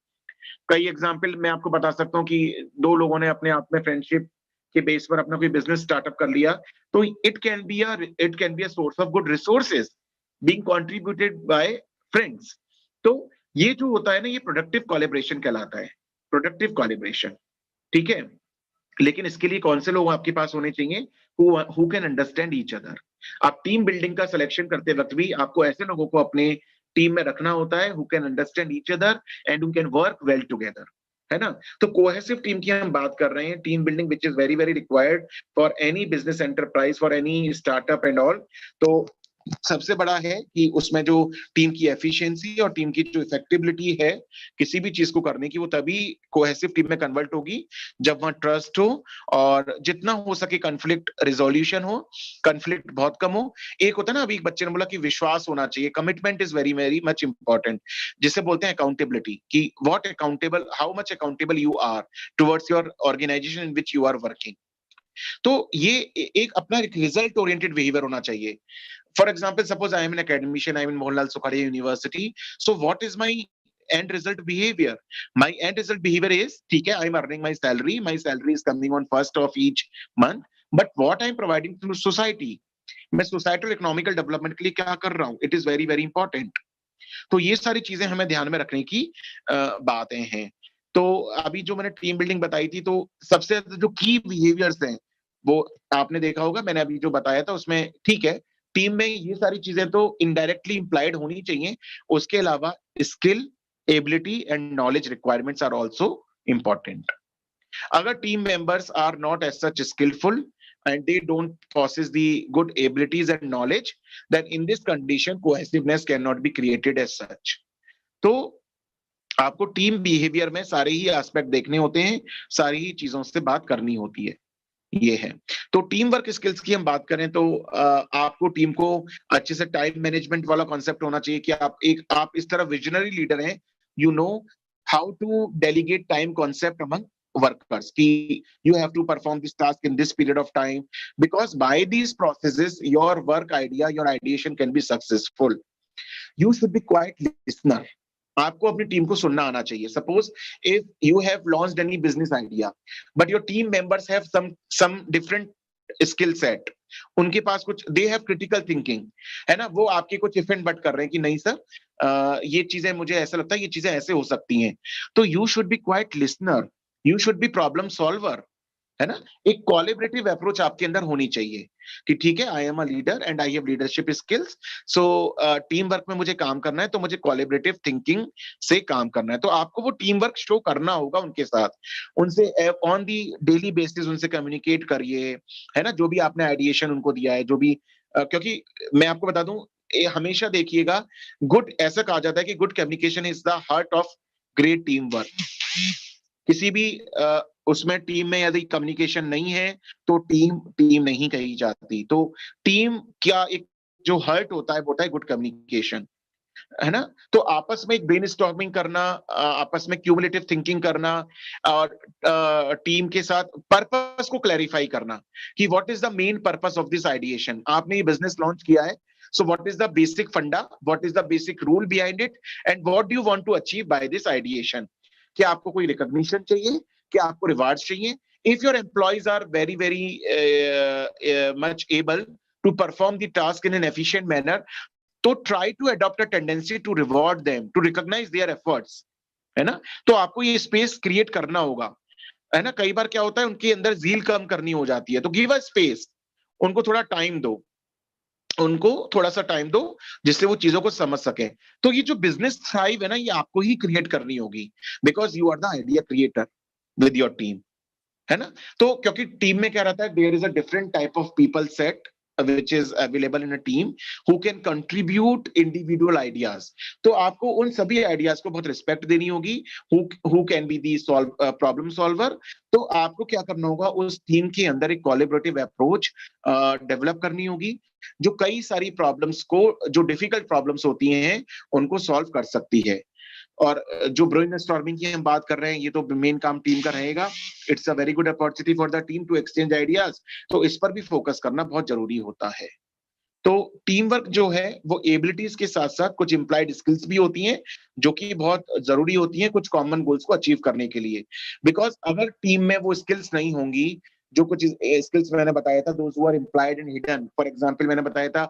कई एग्जांपल मैं आपको बता सकता हूँ कि दो लोगों ने अपने आप में फ्रेंडशिप के बेस पर अपना कोई बिजनेस स्टार्टअप कर लिया, तो it can be a source of good resources being contributed bye friends. तो ये जो होता है ना, ये प्रोडक्टिव कोलैबोरेशन कहलाता है, प्रोडक्टिव कोलैबोरेशन। ठीक है, लेकिन इसके लिए कौन से लोग आपके पास होने चाहिए? Who can understand each other. आप टीम बिल्डिंग का सिलेक्शन करते वक्त भी आपको ऐसे लोगों को अपने टीम में रखना होता है who can understand each other and who can work well together, है ना? तो कोहेसिव टीम की हम बात कर रहे हैं, team building which is very very required for any business enterprise, for any startup and all. तो सबसे बड़ा है कि उसमें जो टीम की एफिशिएंसी और टीम की जो इफेक्टिबिलिटी है किसी भी चीज को करने की, वो तभी कोहेसिव टीम में कन्वर्ट होगी जब वहां ट्रस्ट हो, और जितना हो सके कॉन्फ्लिक्ट रिजोल्यूशन हो, कॉन्फ्लिक्ट बहुत कम हो। एक होता है ना, अभी एक बच्चे ने बोला कि विश्वास होना चाहिए, commitment is very very much important, जिसे बोलते हैं अकाउंटेबिलिटी, कि what accountable, how much accountable you are towards your organization in which you are working. तो ये एक अपना एक रिजल्ट ओरिएंटेड बिहेवियर होना चाहिए। For example, suppose I am an academician, I am in Mohanlal Sukhadia University. So what is my end result behavior? My end result behavior is, ठीक है, I am earning my salary is coming on first of each month, but what I am providing to society, मैं societal economical development के लिए क्या कर रहा हूँ, it is very very important. तो ये सारी चीजें हमें ध्यान में रखने की बातें हैं। तो अभी जो मैंने टीम बिल्डिंग बताई थी, तो सबसे जो की बिहेवियर्स हैं वो आपने देखा होगा, मैंने अभी जो बताया था उसमें ठीक है, टीम में ये सारी चीजें तो इनडायरेक्टली इंप्लाइड होनी चाहिए। उसके अलावा skill, ability and knowledge requirements are also important. अगर team members are not as such skillful and they don't possess the good abilities and knowledge, then in this condition cohesiveness cannot be created as such. तो आपको team behaviour में सारे ही aspect देखने होते हैं, सारी ही चीजों से बात करनी होती है, ये है। तो टीम वर्क स्किल्स की हम बात करें तो आपको टीम को अच्छे से टाइम मैनेजमेंट वाला कॉन्सेप्ट होना चाहिए कि आप इस तरह विजनरी लीडर हैं, you know how to delegate time concept among workers ki you have to perform this task in this period of time, because by these processes your work idea, your ideation can be successful. You should be quite listener. आपको अपनी team को सुनना आना चाहिए। Suppose if you have launched any business idea but your team members have some different skill set, उनके पास कुछ, they have critical thinking, है ना, वो आपके कुछ इफ एंड बट कर रहे हैं कि नहीं सर ये चीजें मुझे ऐसा लगता है, ये चीजें ऐसे हो सकती हैं। तो you should be quite listener, you should B problem solver, है ना। एक कोलैबोरेटिव अप्रोच आपके अंदर होनी चाहिए कि ठीक है, I am a leader and I have leadership skills, so team work में मुझे काम करना है, तो मुझे कोलैबोरेटिव थिंकिंग से काम करना है। तो आपको वो टीम वर्क शो करना होगा उनके साथ, उनसे ऑन दी डेली बेसिस उनसे कम्युनिकेट करिए, है ना, जो भी आपने आइडिएशन उनको दिया है, जो भी क्योंकि मैं आपको बता दूं, हमेशा देखिएगा, गुड, ऐसा कहा जाता है कि good communication is the heart of great team work. किसी भी उसमें टीम में यदि कम्युनिकेशन नहीं है तो टीम नहीं कही जाती। तो टीम क्या एक जो हर्ट होता है वो होता है गुड कम्युनिकेशन, है ना। तो आपस में एक ब्रेनस्टॉर्मिंग करना, आपस में क्यूमुलेटिव थिंकिंग करना, और टीम के साथ पर्पस को क्लैरिफाई करना कि what is the main purpose of this ideation. आपने ये बिजनेस लॉन्च किया है, so what is the basic funda, what is the basic rule behind it, and what do you want to achieve by this ideation? क्या आपको कोई recognition चाहिए, क्या आपको रिवार्ड्स चाहिए? If your employees are very much able to perform the task in an efficient manner, तो try to adopt a tendency to reward them, to recognize their efforts, है ना। तो आपको ये स्पेस क्रिएट करना होगा, है ना। कई बार क्या होता है, उनके अंदर जील कम करनी हो जाती है, तो गिव अ स्पेस, उनको थोड़ा टाइम दो, उनको थोड़ा सा टाइम दो जिससे वो चीजों को समझ सके। तो ये जो बिजनेस थ्राइव है ना, ये आपको ही क्रिएट करनी होगी, because you are the idea creator with your team, है ना। तो क्योंकि टीम में क्या रहता है, there is a different type of people set which is available in a team who can contribute individual ideas. तो आपको उन सभी आइडियाज को बहुत रिस्पेक्ट देनी होगी, who can be the problem solver. तो आपको क्या करना होगा, उस टीम के अंदर एक कोलैबोरेटिव अप्रोच डेवलप करनी होगी, जो कई सारी प्रॉब्लम्स को, जो डिफिकल्ट प्रॉब्लम्स होती हैं उनको सॉल्व कर सकती है। और जो ब्रेनस्टॉर्मिंग की हम बात कर रहे हैं, ये तो मेन काम टीम का रहेगा। It's a very good opportunity for the team to exchange ideas, तो इस पर भी फोकस करना बहुत जरूरी होता है। तो टीम वर्क जो है वो एबिलिटीज के साथ साथ कुछ इंप्लाइड स्किल्स भी होती हैं जो कि बहुत जरूरी होती हैं कुछ कॉमन गोल्स को अचीव करने के लिए। बिकॉज अगर टीम में वो स्किल्स नहीं होंगी, जो कुछ स्किल्स मैंने बताया था, those who are implied and hidden, for example मैंने बताया था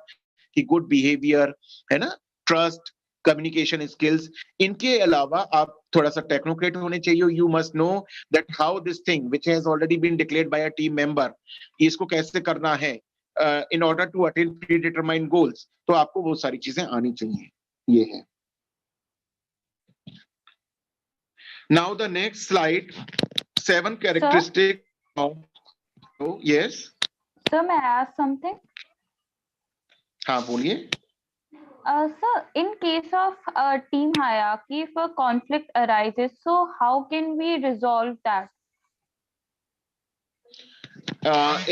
कि गुड बिहेवियर, है ना, ट्रस्ट, कम्युनिकेशन स्किल्स, इनके अलावा आप थोड़ा सा टेक्नोक्रेट होने चाहिए। You must know that how this thing which has already been declared by a team member, इसको कैसे करना है in order to attain pre determined goals. तो आपको वो सारी चीजें आनी चाहिए, ये है। Now the next slide, 7 characteristic of, yes sir, may I ask something? हाँ बोलिए। Sir, in case of team hierarchy, if a conflict arises, so how can we resolve that?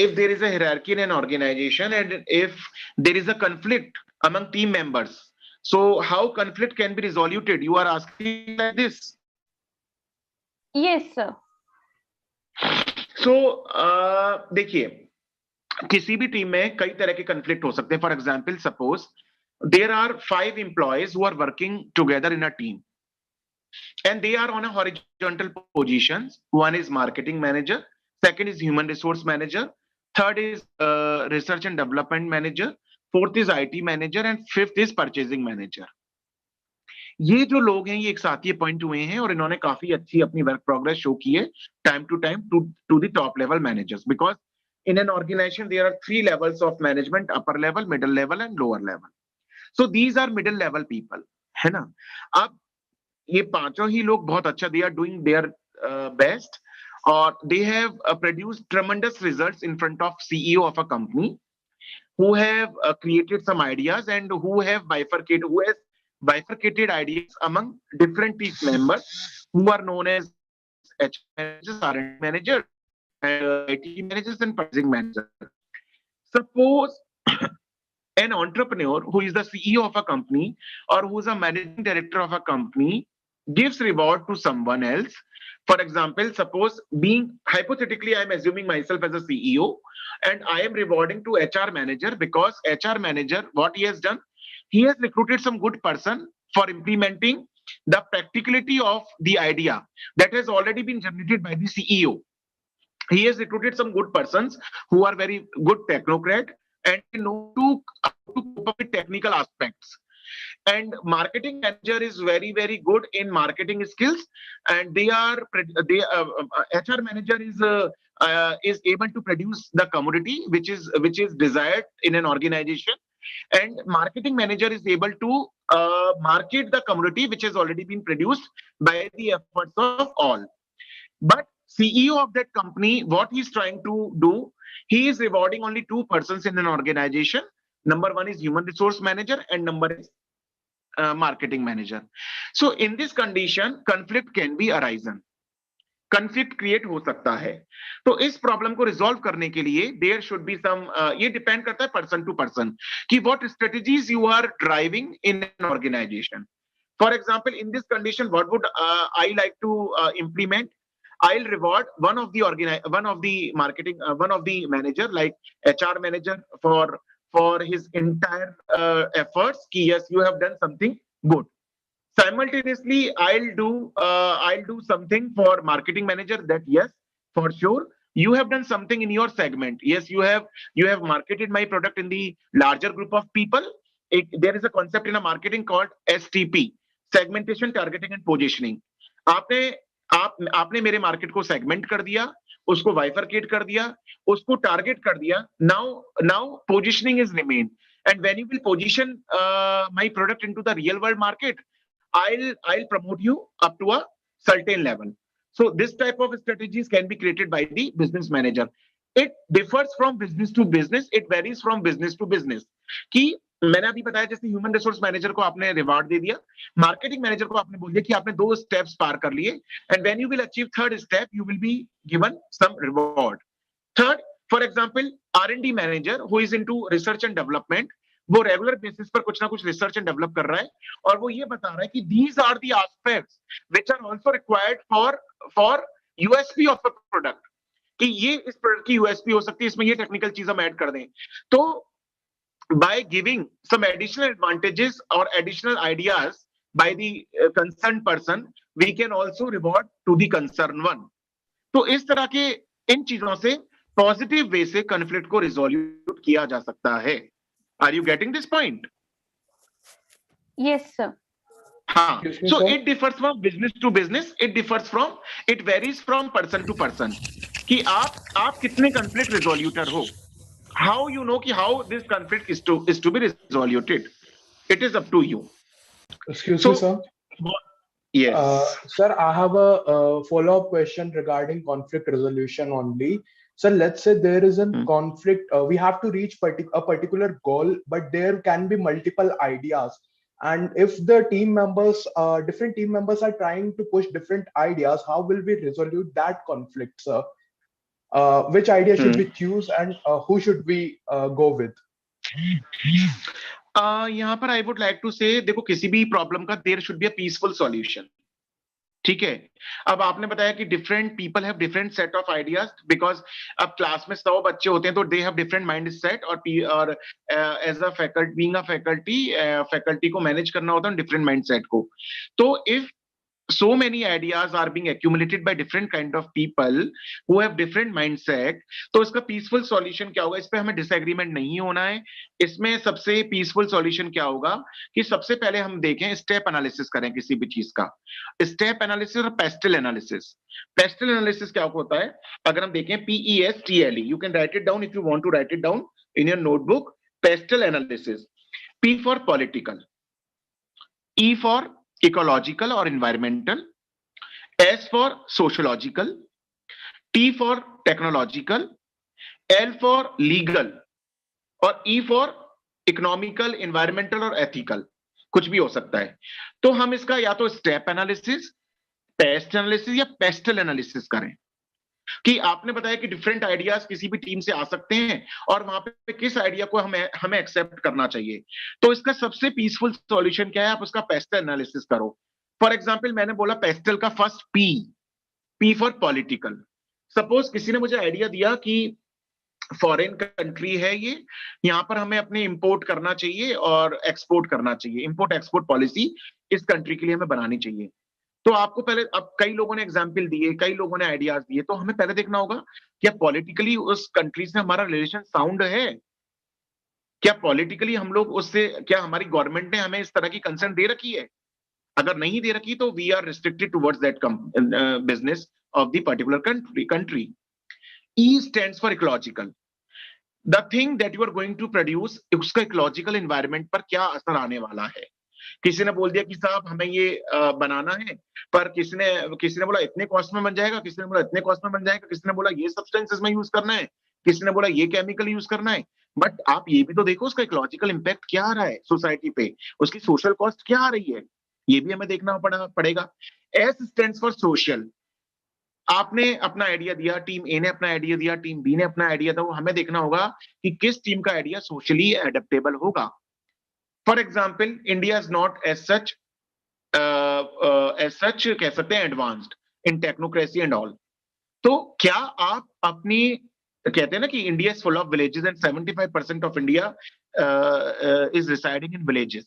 If there is a hierarchy in an organization and if there is a conflict among team members, so how conflict can be resolved? You are asking like this? Yes, sir. So, देखिए, किसी भी team में कई तरह के conflict हो सकते हैं। For example, suppose there are 5 employees who are working together in a team and they are on a horizontal positions. One is marketing manager, second is human resource manager, third is research and development manager, fourth is IT manager, and fifth is purchasing manager. ये जो लोग हैं ये एक साथ ही appoint हुए हैं और इन्होंने काफी अच्छी अपनी वर्क प्रोग्रेस शो की है time to time to the top level managers, because in an organization there are 3 levels of management: upper level, middle level and lower level. So these are middle level people, है ना. अब ये पांचों ही लोग बहुत अच्छा, they are doing their best, और they have produced tremendous results in front of CEO of a company who have created some ideas and who has bifurcated ideas among different team members who are known as HR managers, R&D managers, and IT managers and purchasing managers. Suppose an entrepreneur who is the CEO of a company or who is a managing director of a company gives reward to someone else. For example, suppose being hypothetically, I am assuming myself as a CEO and I am rewarding to HR manager because HR manager, what he has done, he has recruited some good person for implementing the practicality of the idea that has already been generated by the CEO. He has recruited some good persons who are very good technocrat and know how to cope up with technical aspects. And marketing manager is very good in marketing skills, and HR manager is able to produce the commodity which is desired in an organization, and marketing manager is able to market the commodity which has already been produced by the efforts of all. But CEO of that company, what he's trying to do, he is rewarding only 2 persons in an organization. Number 1 is human resource manager and number is marketing manager. So in this condition, conflict can be arisen. conflict create हो सकता है. तो इस problem को resolve करने के लिए there should be some, ये डिपेंड करता है पर्सन टू पर्सन कि what strategies you are driving in an organization. For example, in this condition, what would I like to implement? I'll reward one of the manager, like HR manager, for his entire efforts. Ki yes, you have done something good. Simultaneously, I'll do something for marketing manager, that yes, for sure you have done something in your segment. Yes, you have marketed my product in the larger group of people. There is a concept in a marketing called STP, segmentation, targeting and positioning. आपने मेरे market को segment कर दिया, उसको bifurcate कर दिया, उसको target कर दिया. Now positioning is remain, and when you will position my product into the real world market, I'll promote you up to a certain level. So this type of strategies can be created by the business manager. It differs from business to business. It varies from business to business. कि मैंने अभी बताया जैसे human resource manager को आपने reward दे दिया, marketing manager को आपने बोल दिया कि आपने 2 स्टेप्स पार कर लिए, and when you will achieve third step you will be given some reward. Third, for example R&D manager who is into research and development, वो रेगुलर बेसिस पर कुछ ना कुछ रिसर्च एंड डेवलप कर रहा है और वो ये बता रहा है कि these are the aspects which are also required for USP of a product, कि ये इस प्रोडक्ट की यूएसपी हो सकती है, इसमें ये टेक्निकल चीज हम ऐड कर दें. तो by giving some additional advantages or additional ideas by the concerned person, we can also reward to the concerned one. तो इस तरह के इन चीजों से पॉजिटिव वे से कॉन्फ्लिक्ट को रिजोल्व किया जा सकता है. Are you getting this point? Yes, sir. हाँ. So it differs from business to business. It varies from person to person. कि आप कितने conflict resoluter हो. How you know कि how this conflict is to be resolved? It is up to you. Excuse me, sir. Yes. Sir, I have a follow-up question regarding conflict resolution only. So let's say there is a conflict, we have to reach a particular goal, but there can be multiple ideas. And if the different team members are trying to push different ideas, how will we resolve that conflict, sir? Which idea should we choose and who should we go with? यहाँ पर I would like to say, देखो किसी भी problem का there should be a peaceful solution. ठीक है. अब आपने बताया कि different people have different set of ideas, because अब क्लास में 100 बच्चे होते हैं तो they have different mind set, और as a faculty being a faculty को मैनेज करना होता है डिफरेंट माइंड सेट को. तो if so many ideas are being accumulated by different kind of people who have different mindset. तो इसका peaceful solution क्या होगा? इस पे हमें disagreement नहीं होना है. इसमें सबसे peaceful solution क्या होगा कि सबसे पहले हम देखें step analysis करें किसी भी चीज का. Step analysis और pestle analysis. Pestle analysis क्या होता है? अगर हम देखें PESTLE, you can write it down if you want to write it down in your notebook. Pestle analysis. P for political, E for ecological or environmental, S for sociological, T for technological, L for legal और E for economical, environmental और ethical. कुछ भी हो सकता है. तो हम इसका या तो स्टेप एनालिसिस, पेस्ट एनालिसिस या पेस्टल एनालिसिस करें कि आपने बताया कि डिफरेंट आइडियाज किसी भी टीम से आ सकते हैं और वहां पे किस आइडिया को हमें एक्सेप्ट करना चाहिए. तो इसका सबसे पीसफुल सॉल्यूशन क्या है? आप उसका पेस्टल एनालिसिस करो. फॉर एग्जांपल मैंने बोला पेस्टल का first P for political. Suppose किसी ने मुझे आइडिया दिया कि फॉरेन कंट्री है ये, यहां पर हमें अपने इंपोर्ट करना चाहिए और एक्सपोर्ट करना चाहिए. इंपोर्ट एक्सपोर्ट पॉलिसी इस कंट्री के लिए हमें बनानी चाहिए. तो आपको पहले, अब कई लोगों ने एग्जाम्पल दिए, कई लोगों ने आइडियाज दिए, तो हमें पहले देखना होगा क्या पॉलिटिकली उस कंट्री से हमारा रिलेशन साउंड है. क्या पॉलिटिकली हम लोग उससे, क्या हमारी गवर्नमेंट ने हमें इस तरह की कंसर्न दे रखी है? अगर नहीं दे रखी तो we are restricted towards that business of the particular country. E stands for ecological. The thing that you are going to produce, उसका इकोलॉजिकल एनवायरनमेंट पर क्या असर आने वाला है. किसी ने बोल दिया कि साहब हमें ये बनाना है, पर किसी ने बोला इतने कॉस्ट में बन जाएगा, किसी ने बोला इतने कॉस्ट में बन जाएगा, किसी ने बोला ये सब्सटेंस इसमें यूज करना है, किसी ने बोला ये केमिकल यूज करना है. बट आप ये भी तो देखो उसका इकोलॉजिकल इंपैक्ट क्या आ रहा है सोसाइटी पे, उसकी सोशल कॉस्ट क्या आ रही है, ये भी हमें देखना पड़ेगा. S stands for social. आपने अपना आइडिया दिया, टीम ए ने अपना आइडिया दिया, टीम बी ने अपना आइडिया था, वो हमें देखना होगा कि किस टीम का आइडिया सोशली एडेप्टेबल होगा. For example India is not as such कह सकते हैं advanced in technocracy and all. तो क्या आप अपनी, कहते हैं ना कि India is full of villages and 75% of India is residing in villages.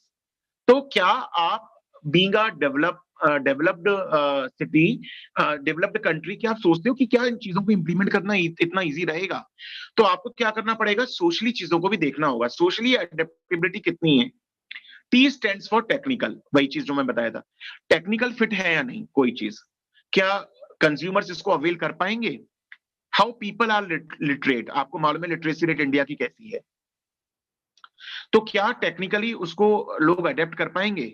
तो क्या आप being a developed city, developed country, क्या आप सोचते हो कि क्या इन चीजों को इंप्लीमेंट करना इतना इजी रहेगा? तो आपको क्या करना पड़ेगा, सोशली चीजों को भी देखना होगा, सोशली एडेप्टेबिलिटी कितनी है. टी स्टैंड्स फॉर टेक्निकल, वही चीज जो मैं बताया था, टेक्निकल फिट है या नहीं कोई चीज, क्या कंज्यूमर्स इसको अवेल कर पाएंगे. हाउ पीपल आर लिटरेट, आपको मालूम है लिटरेसी रेट इंडिया की कैसी है, तो क्या टेक्निकली उसको लोग अडेप्ट कर पाएंगे.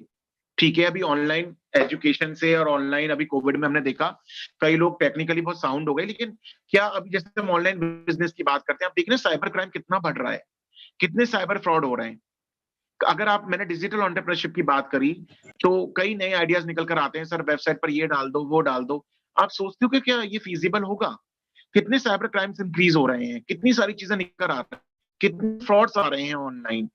ठीक है, अभी ऑनलाइन एजुकेशन से और ऑनलाइन अभी कोविड में हमने देखा कई लोग टेक्निकली बहुत साउंड हो गए, लेकिन क्या अभी जैसे हम ऑनलाइन बिजनेस की बात करते हैं, आप देख रहे हैं साइबर क्राइम कितना बढ़ रहा है, कितने साइबर फ्रॉड हो रहे हैं. अगर आप, मैंने डिजिटल एंटरप्रेन्योरशिप की बात करी तो कई नए आइडियाज निकल कर आते हैं, सर वेबसाइट पर ये डाल दो वो डाल दो. आप सोचते हो कि क्या ये फीजिबल होगा? कितने साइबर क्राइम्स इंक्रीज हो रहे हैं, कितनी सारी चीजें निकल कर आ रही हैं, कितने फ्रॉड्स आ रहे हैं ऑनलाइन.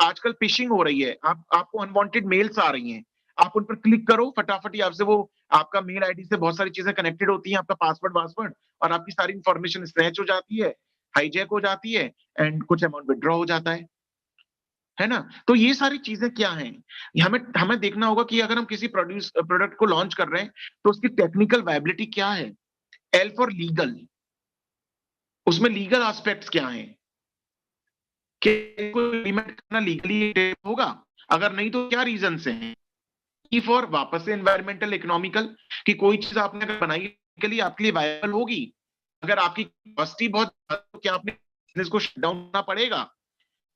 आजकल फिशिंग हो रही है, आपको अनवांटेड मेल्स आ रही हैं, आप उन पर क्लिक करो, फटाफट ही आपसे वो, आपका मेल आईडी से बहुत सारी चीजें कनेक्टेड होती हैं, आपका पासवर्ड और आपकी सारी इंफॉर्मेशन स्नैच हो जाती है, हाईजैक हो जाती है एंड कुछ अमाउंट विड्रॉ हो जाता है ना. तो ये सारी चीजें क्या हैं, हमें देखना होगा कि अगर हम किसी प्रोडक्ट को लॉन्च कर रहे हैं तो उसकी टेक्निकल वायबिलिटी क्या है. एल फॉर लीगल, उसमें लीगल एस्पेक्ट्स क्या हैं, इम्प्लीमेंट करना लीगली होगा, अगर नहीं तो क्या रीजन हैं. ई फॉर वापस से एनवायरमेंटल इकोनॉमिकल, कि कोई चीज आपने अगर बनाई के लिए आपके लिए वायबल होगी, अगर आपकी कॉस्ट ही बहुत, तो क्या आपने बिजनेस को शट डाउन करना पड़ेगा.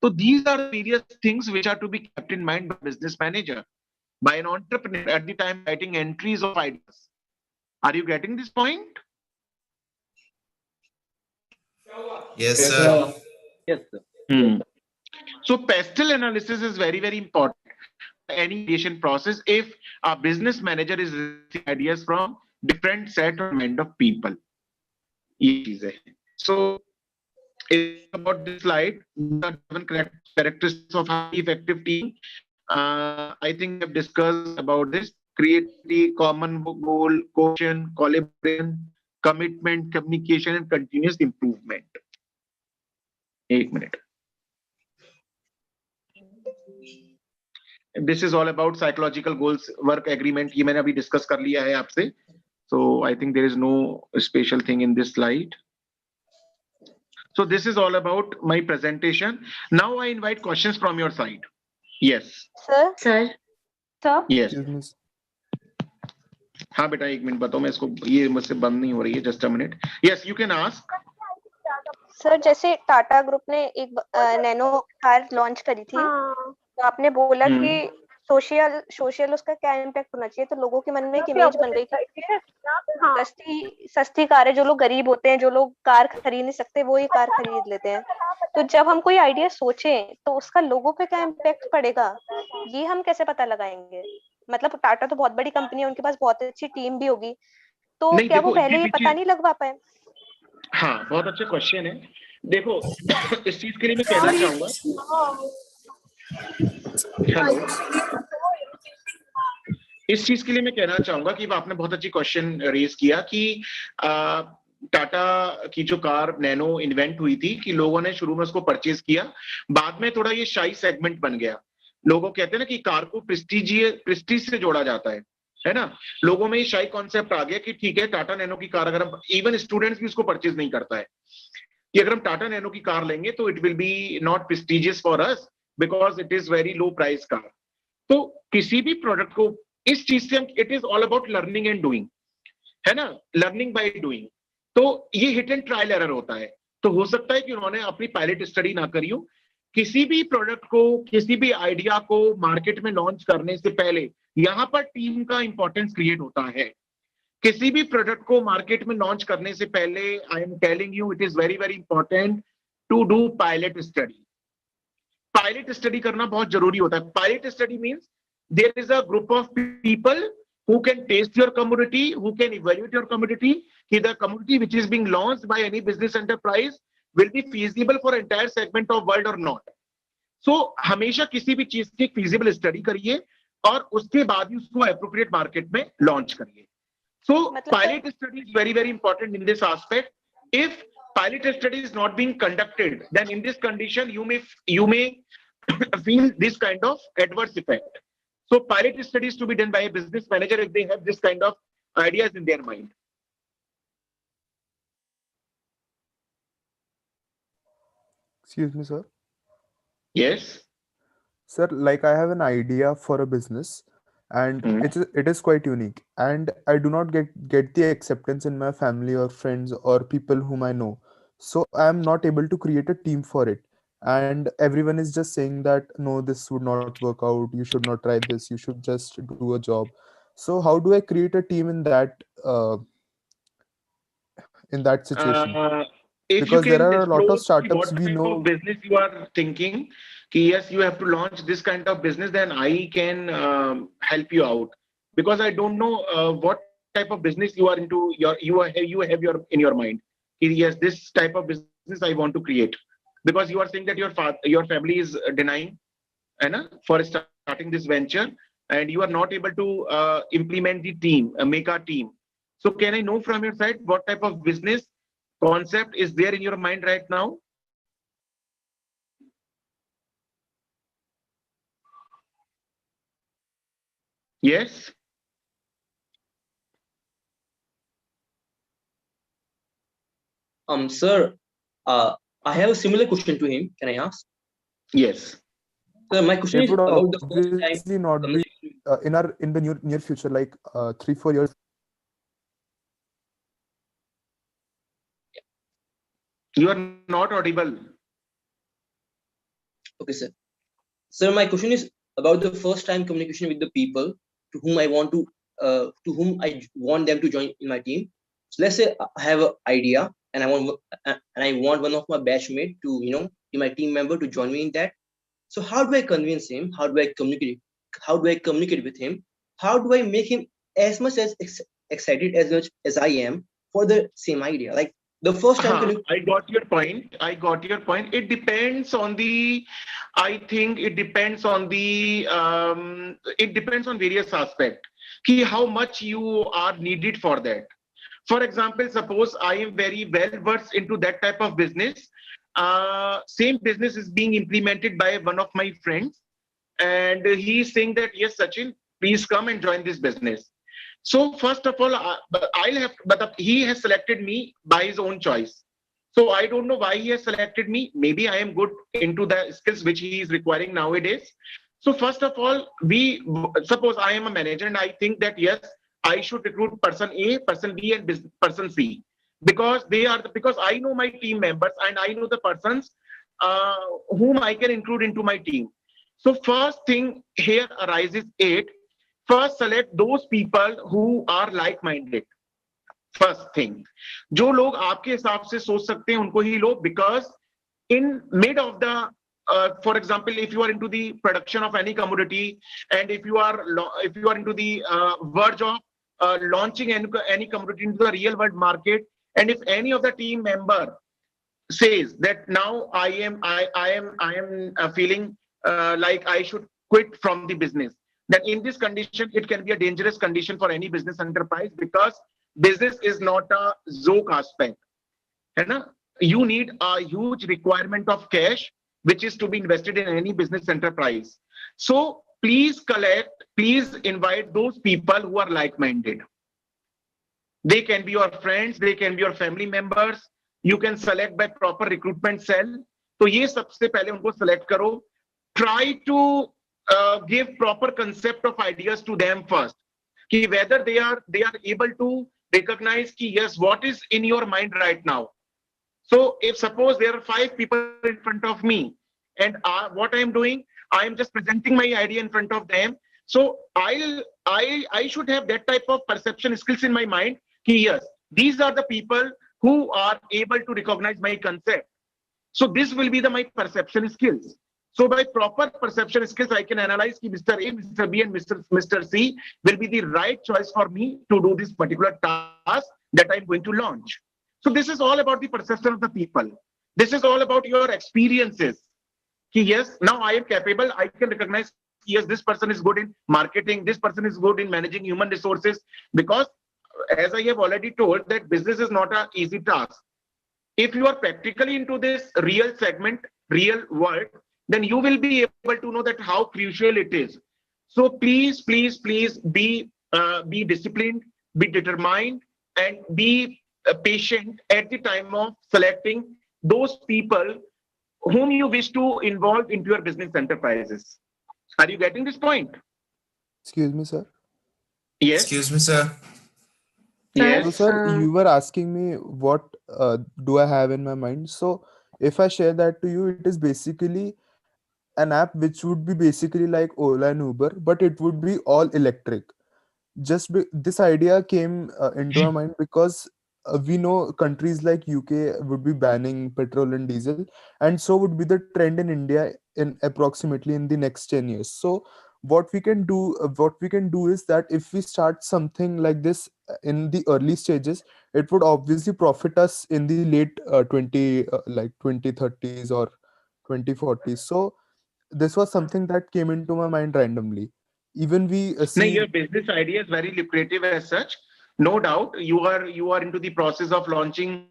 So these are various things which are to be kept in mind by a business manager, by an entrepreneur at the time writing entries of ideas. Are you getting this point? Yes, sir. Yes, sir. So pestle analysis is very, very important. Any creation process, if a business manager is receiving ideas from different set or kind of people. So it's about this slide, the 7 characteristics of highly effective team. I think I've discussed about this. Creativity, common goal, cohesion, collaboration, commitment, communication, and continuous improvement. 1 minute. This is all about psychological goals, work agreement. ये मैंने अभी discuss कर लिया है आपसे. So I think there is no special thing in this slide. So this is all about my presentation. Now I invite questions from your side. Yes. Sir. Yes. हाँ बेटा एक मिनट बताओ, मैं इसको ये मुझसे बंद नहीं हो रही है. Just a minute. Yes, you can ask. Sir जैसे टाटा ग्रुप ने एक नैनो कार लॉन्च करी थी, तो आपने बोला कि सोशल उसका क्या इम्पैक्ट होना चाहिए, तो लोगों के मन में एक इमेज बन गई कि सस्ती कारें, जो लोग गरीब होते हैं, जो लोग कार खरीद नहीं सकते, वो ये कार खरीद लेते हैं. तो जब हम कोई आइडिया सोचें तो उसका लोगों पे क्या इम्पैक्ट पड़ेगा, ये हम कैसे पता लगाएंगे? मतलब टाटा तो बहुत बड़ी कंपनी है, उनके पास बहुत अच्छी टीम भी होगी, तो क्या वो पहले ये पता नहीं लगवा पाए? हाँ, बहुत अच्छा क्वेश्चन है. देखो इस चीज के लिए मैं कहना चाहूंगा, इस चीज के लिए मैं कहना चाहूंगा कि आपने बहुत अच्छी क्वेश्चन रेज किया कि टाटा की जो कार नैनो इन्वेंट हुई थी कि लोगों ने शुरू में उसको परचेज किया, बाद में थोड़ा ये शाई सेगमेंट बन गया. लोगों कहते हैं ना कि कार को प्रेस्टीज से जोड़ा जाता है ना. लोगों में ये शाई कॉन्सेप्ट आ गया कि ठीक है टाटा नैनो की कार, अगर हम इवन स्टूडेंट्स भी उसको परचेज नहीं करता है कि अगर हम टाटा नैनो की कार लेंगे तो it will be not prestigious for us because it is very low price car. तो किसी भी प्रोडक्ट को इस चीज से, it is all about learning and doing, है ना, लर्निंग बाय डूइंग. तो ये हिट एंड ट्रायल एरर होता है. तो हो सकता है कि उन्होंने अपनी पायलट स्टडी ना करी हो. किसी भी प्रोडक्ट को, किसी भी आइडिया को मार्केट में लॉन्च करने से पहले यहां पर टीम का इंपॉर्टेंस क्रिएट होता है. किसी भी प्रोडक्ट को मार्केट में लॉन्च करने से पहले I am telling you it is very very important to do pilot study. Pilot study करना बहुत जरूरी होता है. Pilot study means there is a group of people who can taste your commodity, who can evaluate your commodity, कि the commodity which is being launched by any business enterprise will be feasible for entire segment of world or not. So हमेशा किसी भी चीज की feasible study करिए और उसके बाद ही उसको appropriate market में launch करिए. So pilot study is very very important in this aspect. If pilot study is not being conducted, then in this condition you may feel this kind of adverse effect. So pilot studies to be done by a business manager if they have this kind of ideas in their mind. Excuse me, sir. Yes. Sir, like I have an idea for a business and it is quite unique and I do not get the acceptance in my family or friends or people whom I know. So I am not able to create a team for it. And everyone is just saying that no, this would not work out, you should not try this, you should just do a job. So how do I create a team in that situation? If Because you can there are a lot of disclose startups what we type know. of business you are thinking, कि yes you have to launch this kind of business, then I can help you out, because I don't know what type of business you are into, you have in your mind, कि yes this type of business I want to create. Because you are saying that your family is denying, है ना, for starting this venture, and you are not able to implement the team, make a team. So can I know from your side what type of business concept is there in your mind right now? Yes. Sir, I have a similar question to him. Can I ask? Yes. So my question is about the first time. Not be in the near future, like 3-4 years. You are not audible. Okay, sir. Sir, my question is about the first time communication with the people to whom I want them to join in my team. So let's say I have an idea and I want one of my batchmate to be my team member to join me in that. So how do I convince him? How do I communicate with him? How do I make him as much as excited as I am for the same idea? Like the first time. I got your point. It depends on the, I think it depends on the, it depends on various aspects. Ki how much you are needed for that. For example, suppose I am very well versed into that type of business. Same business is being implemented by one of my friends, and he's saying that yes, Sachin, please come and join this business. So first of all, but he has selected me by his own choice. So I don't know why he has selected me. Maybe I am good into the skills which he is requiring nowadays. So first of all, suppose I am a manager and I think that yes, I should recruit person A, person B, and person C, because because I know my team members and I know the persons whom I can include into my team. So first thing here arises it. First, select those people who are like-minded. First thing, जो लोग आपके हिसाब से सोच सकते हैं उनको ही लो, because in mid of the for example, if you are into the production of any commodity, and if you are into the verge of launching any commodity into the real world market, and if any of the team member says that now I am feeling like I should quit from the business, then in this condition it can be a dangerous condition for any business enterprise, because business is not a joke aspect. You need a huge requirement of cash which is to be invested in any business enterprise. So please invite those people who are like-minded. They can be your friends, they can be your family members. You can select by proper recruitment cell. तो ये सबसे पहले उनको select करो. Try to give proper concept of ideas to them first. कि whether they are able to recognize कि yes, what is in your mind right now. So if suppose there are 5 people in front of me, and what I am doing, I am just presenting my idea in front of them. So I should have that type of perception skills in my mind. Yes, these are the people who are able to recognize my concept. So this will be my perception skills. So by proper perception skills, I can analyze that Mr. A, Mr. B, and Mr. C will be the right choice for me to do this particular task that I'm going to launch. So this is all about the perception of the people. This is all about your experiences. Yes, now I am capable. I can recognize, yes, this person is good in marketing. This person is good in managing human resources. Because as I have already told, that business is not an easy task. If you are practically into this real segment, real world, then you will be able to know that how crucial it is. So please be disciplined, be determined, and be patient at the time of selecting those people whom you wish to involve into your business enterprises. Are you getting this point? Excuse me, sir. Yes. Excuse me, sir. Yes. So, sir, you were asking me what do I have in my mind. So, if I share that to you, it is basically an app which would be basically like Ola and Uber, but it would be all electric. This idea came into my mind because we know countries like UK would be banning petrol and diesel, and so would be the trend in India in approximately in the next 10 years. So what we can do is that if we start something like this in the early stages, it would obviously profit us in the late 2030s or 2040s. So this was something that came into my mind randomly. Even we No, see your business idea is very lucrative as such. No doubt, you are into the process of launching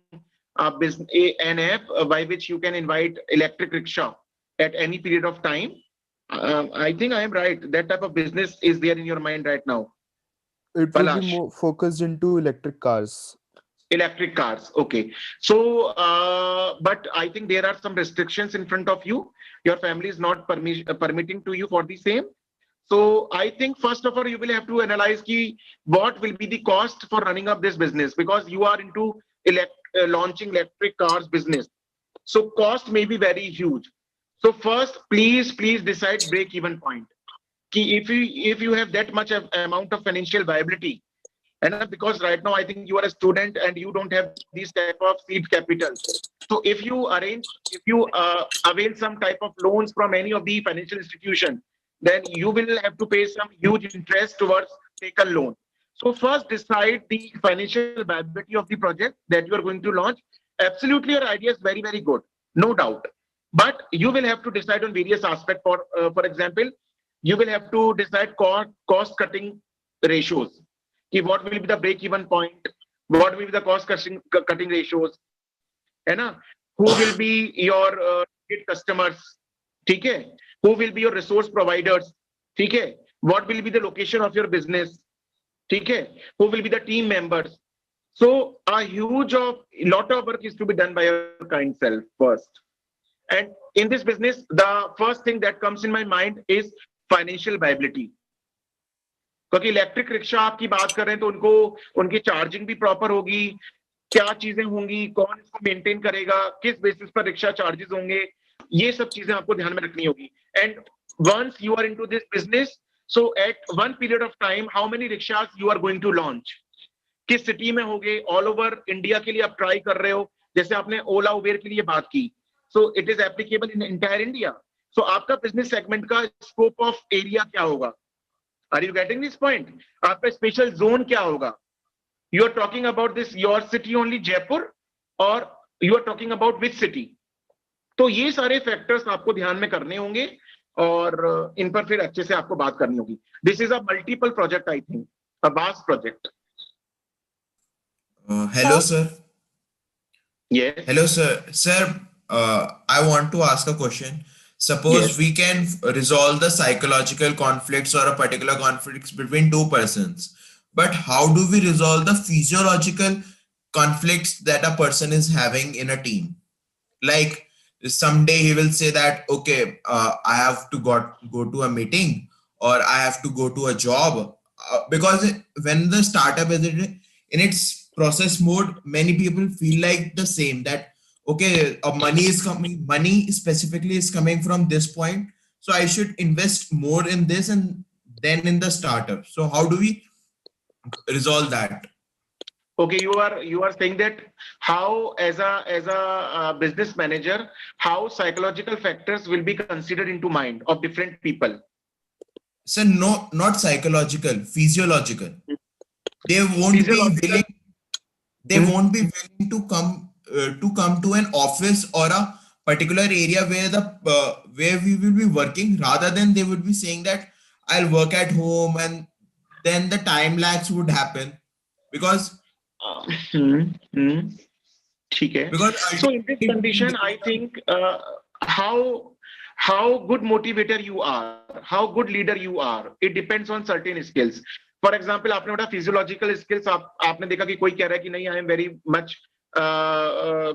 an app by which you can invite electric rickshaw at any period of time. I think I am right. That type of business is there in your mind right now. it would be Palash. more focused into electric cars. Electric cars. Okay. So, but I think there are some restrictions in front of you. Your family is not permitting to you for the same. So I think first of all, you will have to analyze what will be the cost for running up this business, because you are into launching electric cars business. So cost may be very huge. So first, please decide break-even point. If you have that much amount of financial viability, and because right now I think you are a student and you don't have these type of seed capital. So if you avail some type of loans from any of the financial institution, then you will have to pay some huge interest towards taken loan. So first decide the financial viability of the project that you are going to launch. Absolutely, your idea is very, very good, no doubt. But you will have to decide on various aspects. For example, you will have to decide cost cutting ratios. What will be the break-even point? What will be the cost cutting ratios? Who will be your customers? Okay? Who will be your resource providers? ठीक है? What will be the location of your business? ठीक है? Who will be the team members? So a lot of work is to be done by your kind self first. And in this business, the first thing that comes in my mind is financial viability. क्योंकि electric rickshaw आपकी बात कर रहे हैं तो उनको उनकी charging भी प्रॉपर होगी, क्या चीजें होंगी, कौन इसको मेंटेन करेगा, किस बेसिस पर रिक्शा चार्जेस होंगे, ये सब चीजें आपको ध्यान में रखनी होगी. And once you are into this business, so at one period of time how many rickshaws you are going to launch, किस सिटी में होंगे, ऑल ओवर इंडिया के लिए आप ट्राई कर रहे हो. जैसे आपने ओला उबेर के लिए बात की, so it is applicable in entire India. So आपका बिजनेस सेगमेंट का स्कोप ऑफ एरिया क्या होगा? Are you getting this point? आपका स्पेशल जोन क्या होगा? You are talking about this your city only, Jaipur, or you are talking about which city? तो ये सारे फैक्टर्स आपको ध्यान में करने होंगे और इन पर फिर अच्छे से आपको बात करनी होगी. This is a multiple project, I think, a vast project. Hello, sir. Yes. Hello, sir. Sir, I want to ask a question. Suppose Yes. we can resolve the psychological conflicts or a particular conflicts between two persons, but how do we resolve the physiological conflicts that a person is having in a team? Like someday he will say that, okay, I have to go to a meeting or I have to go to a job, because when the startup is in its process mode, many people feel like the same, that okay, money specifically is coming from this point, so I should invest more in this and then in the startup. So how do we resolve that? Okay, you are saying that how as a business manager, how psychological factors will be considered into mind of different people. So no, not psychological, physiological. They won't be willing. They won't be willing to come to an office or a particular area where we will be working. Rather than they would be saying that I'll work at home, and then the time lapse would happen because. ठीक है. Because So in this condition, I think how good motivator you are, how good leader you are, it depends on certain skills. For example, आपने बोला physiological skills, आपने देखा कि कोई कह रहा है कि नहीं, I am very much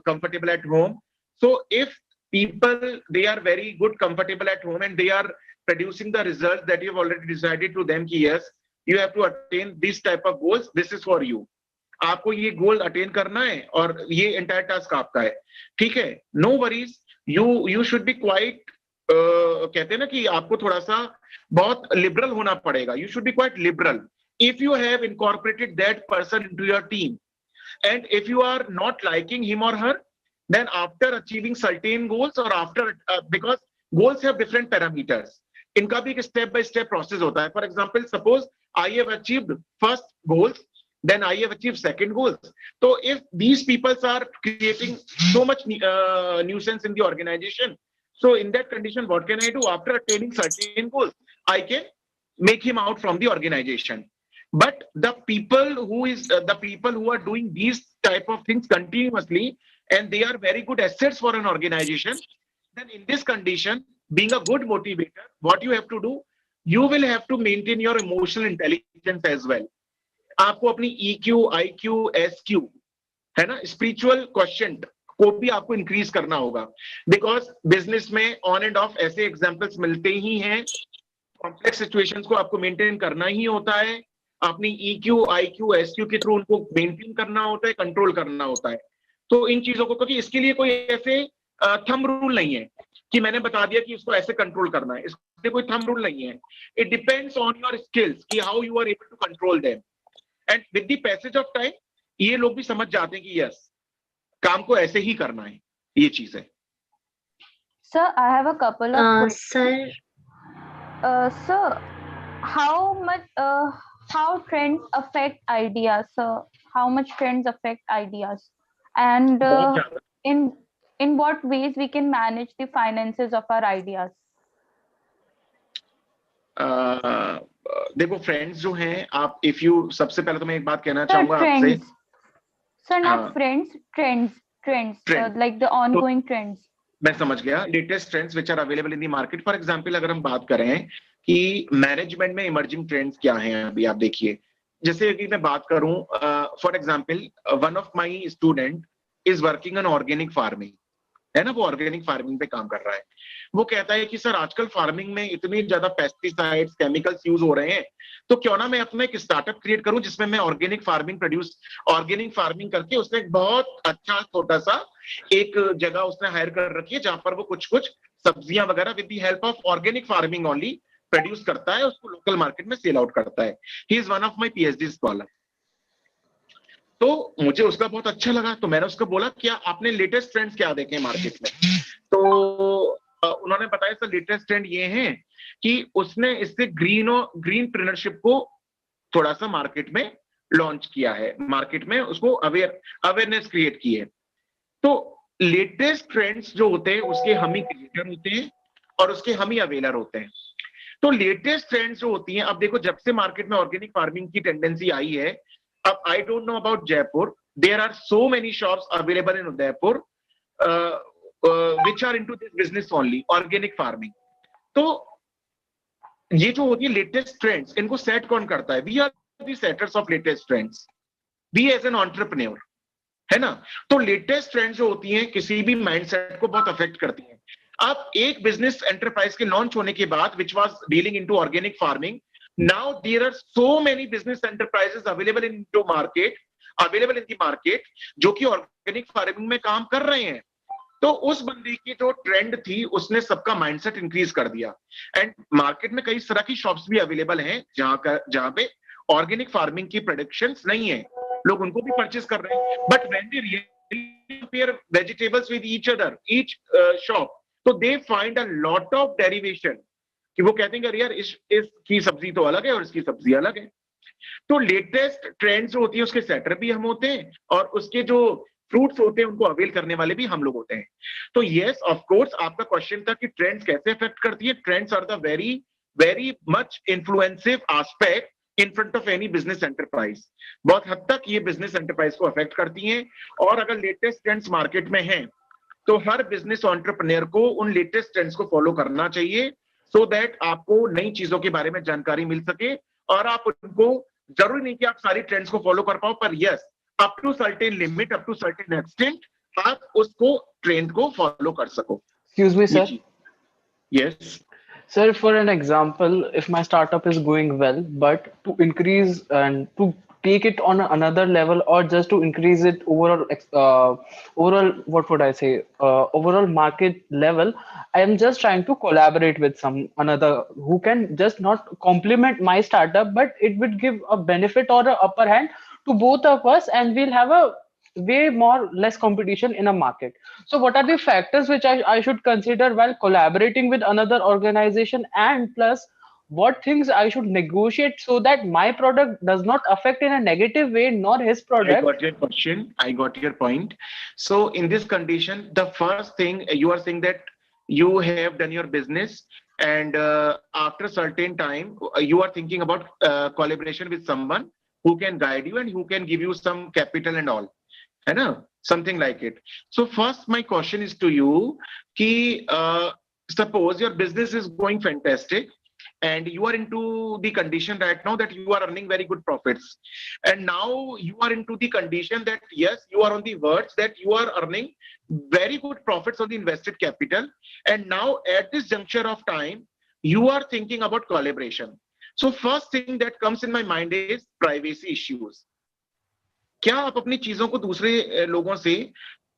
comfortable at home. So if people, they are very good comfortable at home and they are producing the results that you have already decided to them कि yes, you have to attain this type of goals, this is for you. आपको ये गोल attain करना है और ये entire task आपका है. ठीक है, no worries, you should be quite, कहते हैं ना कि आपको थोड़ा सा बहुत लिबरल होना पड़ेगा. You should be quite liberal if you have incorporated that person into your team, and if you are not liking him or her, then after achieving certain goals or after because goals have different parameters, इनका भी एक step by step process होता है. For example, suppose I have achieved first goals, then I have achieved second goals. So if these people are creating so much nuisance in the organization, so in that condition, what can I do? After attaining certain goals, I can make him out from the organization. But the people who are doing these type of things continuously, and they are very good assets for an organization, then in this condition, being a good motivator, what you have to do, you will have to maintain your emotional intelligence as well. आपको अपनी EQ, IQ, SQ, है ना, spiritual question को भी आपको increase करना होगा. Because business में ऑन एंड ऑफ ऐसे एग्जांपल्स मिलते ही हैं. कॉम्प्लेक्स सिचुएशंस को आपको मेंटेन करना ही होता है. अपनी EQ, IQ, SQ के थ्रू उनको मेंटेन करना होता है, कंट्रोल करना होता है. तो इन चीजों को, क्योंकि इसके लिए कोई ऐसे थंब रूल नहीं है कि मैंने बता दिया कि इसको ऐसे कंट्रोल करना है. इसके कोई थंब रूल नहीं है. It depends on your skills कि how you are able to control them. And with the passage of time ये लोग भी समझ जाते हैं कि यस, काम को ऐसे ही करना है. ये चीज है. Sir, I have a couple of questions. Sir, how trends affect ideas, sir? How much trends affect ideas, and in what ways we can manage the finances of our ideas? देखो, friends जो हैं, आप if you, सबसे पहले तो मैं एक बात कहना चाहूंगा आपसे. Sir, not friends, trends, like the ongoing trends. मैं समझ गया। Latest trends which are available in the market. For example अगर हम बात करें कि मैनेजमेंट में इमर्जिंग ट्रेंड्स क्या हैं, अभी आप देखिए, जैसे कि मैं बात करूं, for example one of my student is working on organic farming, है ना, वो ऑर्गेनिक फार्मिंग पे काम कर रहा है। वो कहता है कि सर आजकल फार्मिंग में इतनी ज्यादा पेस्टिसाइड्स केमिकल्स यूज हो रहे हैं, तो क्यों ना मैं अपना एक स्टार्टअप क्रिएट करूं जिसमें मैं ऑर्गेनिक फार्मिंग करके उसने एक बहुत अच्छा छोटा सा एक जगह उसने हायर कर रखी है जहां पर वो कुछ कुछ सब्जियां वगैरह with the help of organic farming only produce करता है, उसको लोकल मार्केट में सेल आउट करता है। He is one of my PhD scholar. तो मुझे उसका बहुत अच्छा लगा, तो मैंने उसको बोला क्या आपने लेटेस्ट ट्रेंड्स क्या देखे मार्केट में। तो उन्होंने बताया सर लेटेस्ट ट्रेंड ये है कि उसने इससे ग्रीनप्रेन्योरशिप को थोड़ा सा मार्केट में लॉन्च किया है, मार्केट में उसको अवेयरनेस क्रिएट की है। तो लेटेस्ट ट्रेंड्स जो होते हैं उसके हम ही क्रिएटर होते हैं और उसके हम ही अवेलर होते हैं। तो लेटेस्ट ट्रेंड्स जो होती हैं, अब देखो जब से मार्केट में ऑर्गेनिक फार्मिंग की टेंडेंसी आई है, अब I don't know about Jaipur, there are so many shops available in Udaipur which are into this business only, organic farming. तो ये जो होती है लेटेस्ट ट्रेंड्स, इनको सेट कौन करता है? We are the setters of latest trends, we as an entrepreneur, है ना। तो लेटेस्ट ट्रेंड्स जो होती हैं किसी भी माइंडसेट को बहुत अफेक्ट करती हैं। अब एक बिजनेस एंटरप्राइज के लॉन्च होने के बाद which was dealing into organic farming, now there are so many business enterprises available in the market जो कि ऑर्गेनिक फार्मिंग में काम कर रहे हैं। तो उस बंदी की जो ट्रेंड थी उसने सबका माइंडसेट इंक्रीज कर दिया। एंड मार्केट में कई तरह की शॉप्स भी अवेलेबल हैं जहां पे ऑर्गेनिक फार्मिंग की प्रोडक्शंस नहीं है, लोग उनको भी परचेस कर रहे हैं। But when they really compare vegetables with each other, each shop, तो they find a lot of derivation कि वो कहते हैं कि यार इसकी सब्जी तो अलग है और इसकी सब्जी अलग है। तो लेटेस्ट ट्रेंड्स जो होती है उसके सेटर भी हम होते हैं और उसके जो फ्रूट्स होते हैं उनको अवेल करने वाले भी हम लोग होते हैं। तो यस ऑफ कोर्स, आपका क्वेश्चन था कि ट्रेंड्स कैसे अफेक्ट करती है। Trends are the very very much influencive aspect in front of any business enterprise. बहुत हद तक ये बिजनेस एंटरप्राइज को अफेक्ट करती हैं। और अगर लेटेस्ट ट्रेंड्स मार्केट में हैं तो हर बिजनेस एंटरप्रेन्योर को उन लेटेस्ट ट्रेंड्स को फॉलो करना चाहिए, सो दैट आपको नई चीजों के बारे में जानकारी मिल सके। और आप उनको, जरूरी नहीं कि आप सारी ट्रेंड्स को फॉलो कर पाओ, पर yes up to certain limit, up to certain extent आप उसको ट्रेंड को फॉलो कर सको। Excuse me, sir. Yes Sir, for an example, if my startup is going well, but to increase and to take it on another level, or just to increase it overall, what would I say, overall market level, I am just trying to collaborate with some another who can just not complement my startup, but it would give a benefit or a upper hand to both of us, and we'll have a way more less competition in a market. So what are the factors which I should consider while collaborating with another organization, and plus what things I should negotiate so that my product does not affect in a negative way nor his I product? got your question. I got your point. So in this condition, the first thing you are saying that you have done your business, and after a certain time, you are thinking about collaboration with someone who can guide you and who can give you some capital and all, है ना, something like it. So first, my question is to you कि suppose your business is going fantastic and you are into the condition right now that you are earning very good profits, and now you are into the condition that yes, you are on the verge that you are earning very good profits on the invested capital, and now at this juncture of time you are thinking about collaboration. So first thing that comes in my mind is privacy issues. क्या आप अपनी चीजों को दूसरे लोगों से,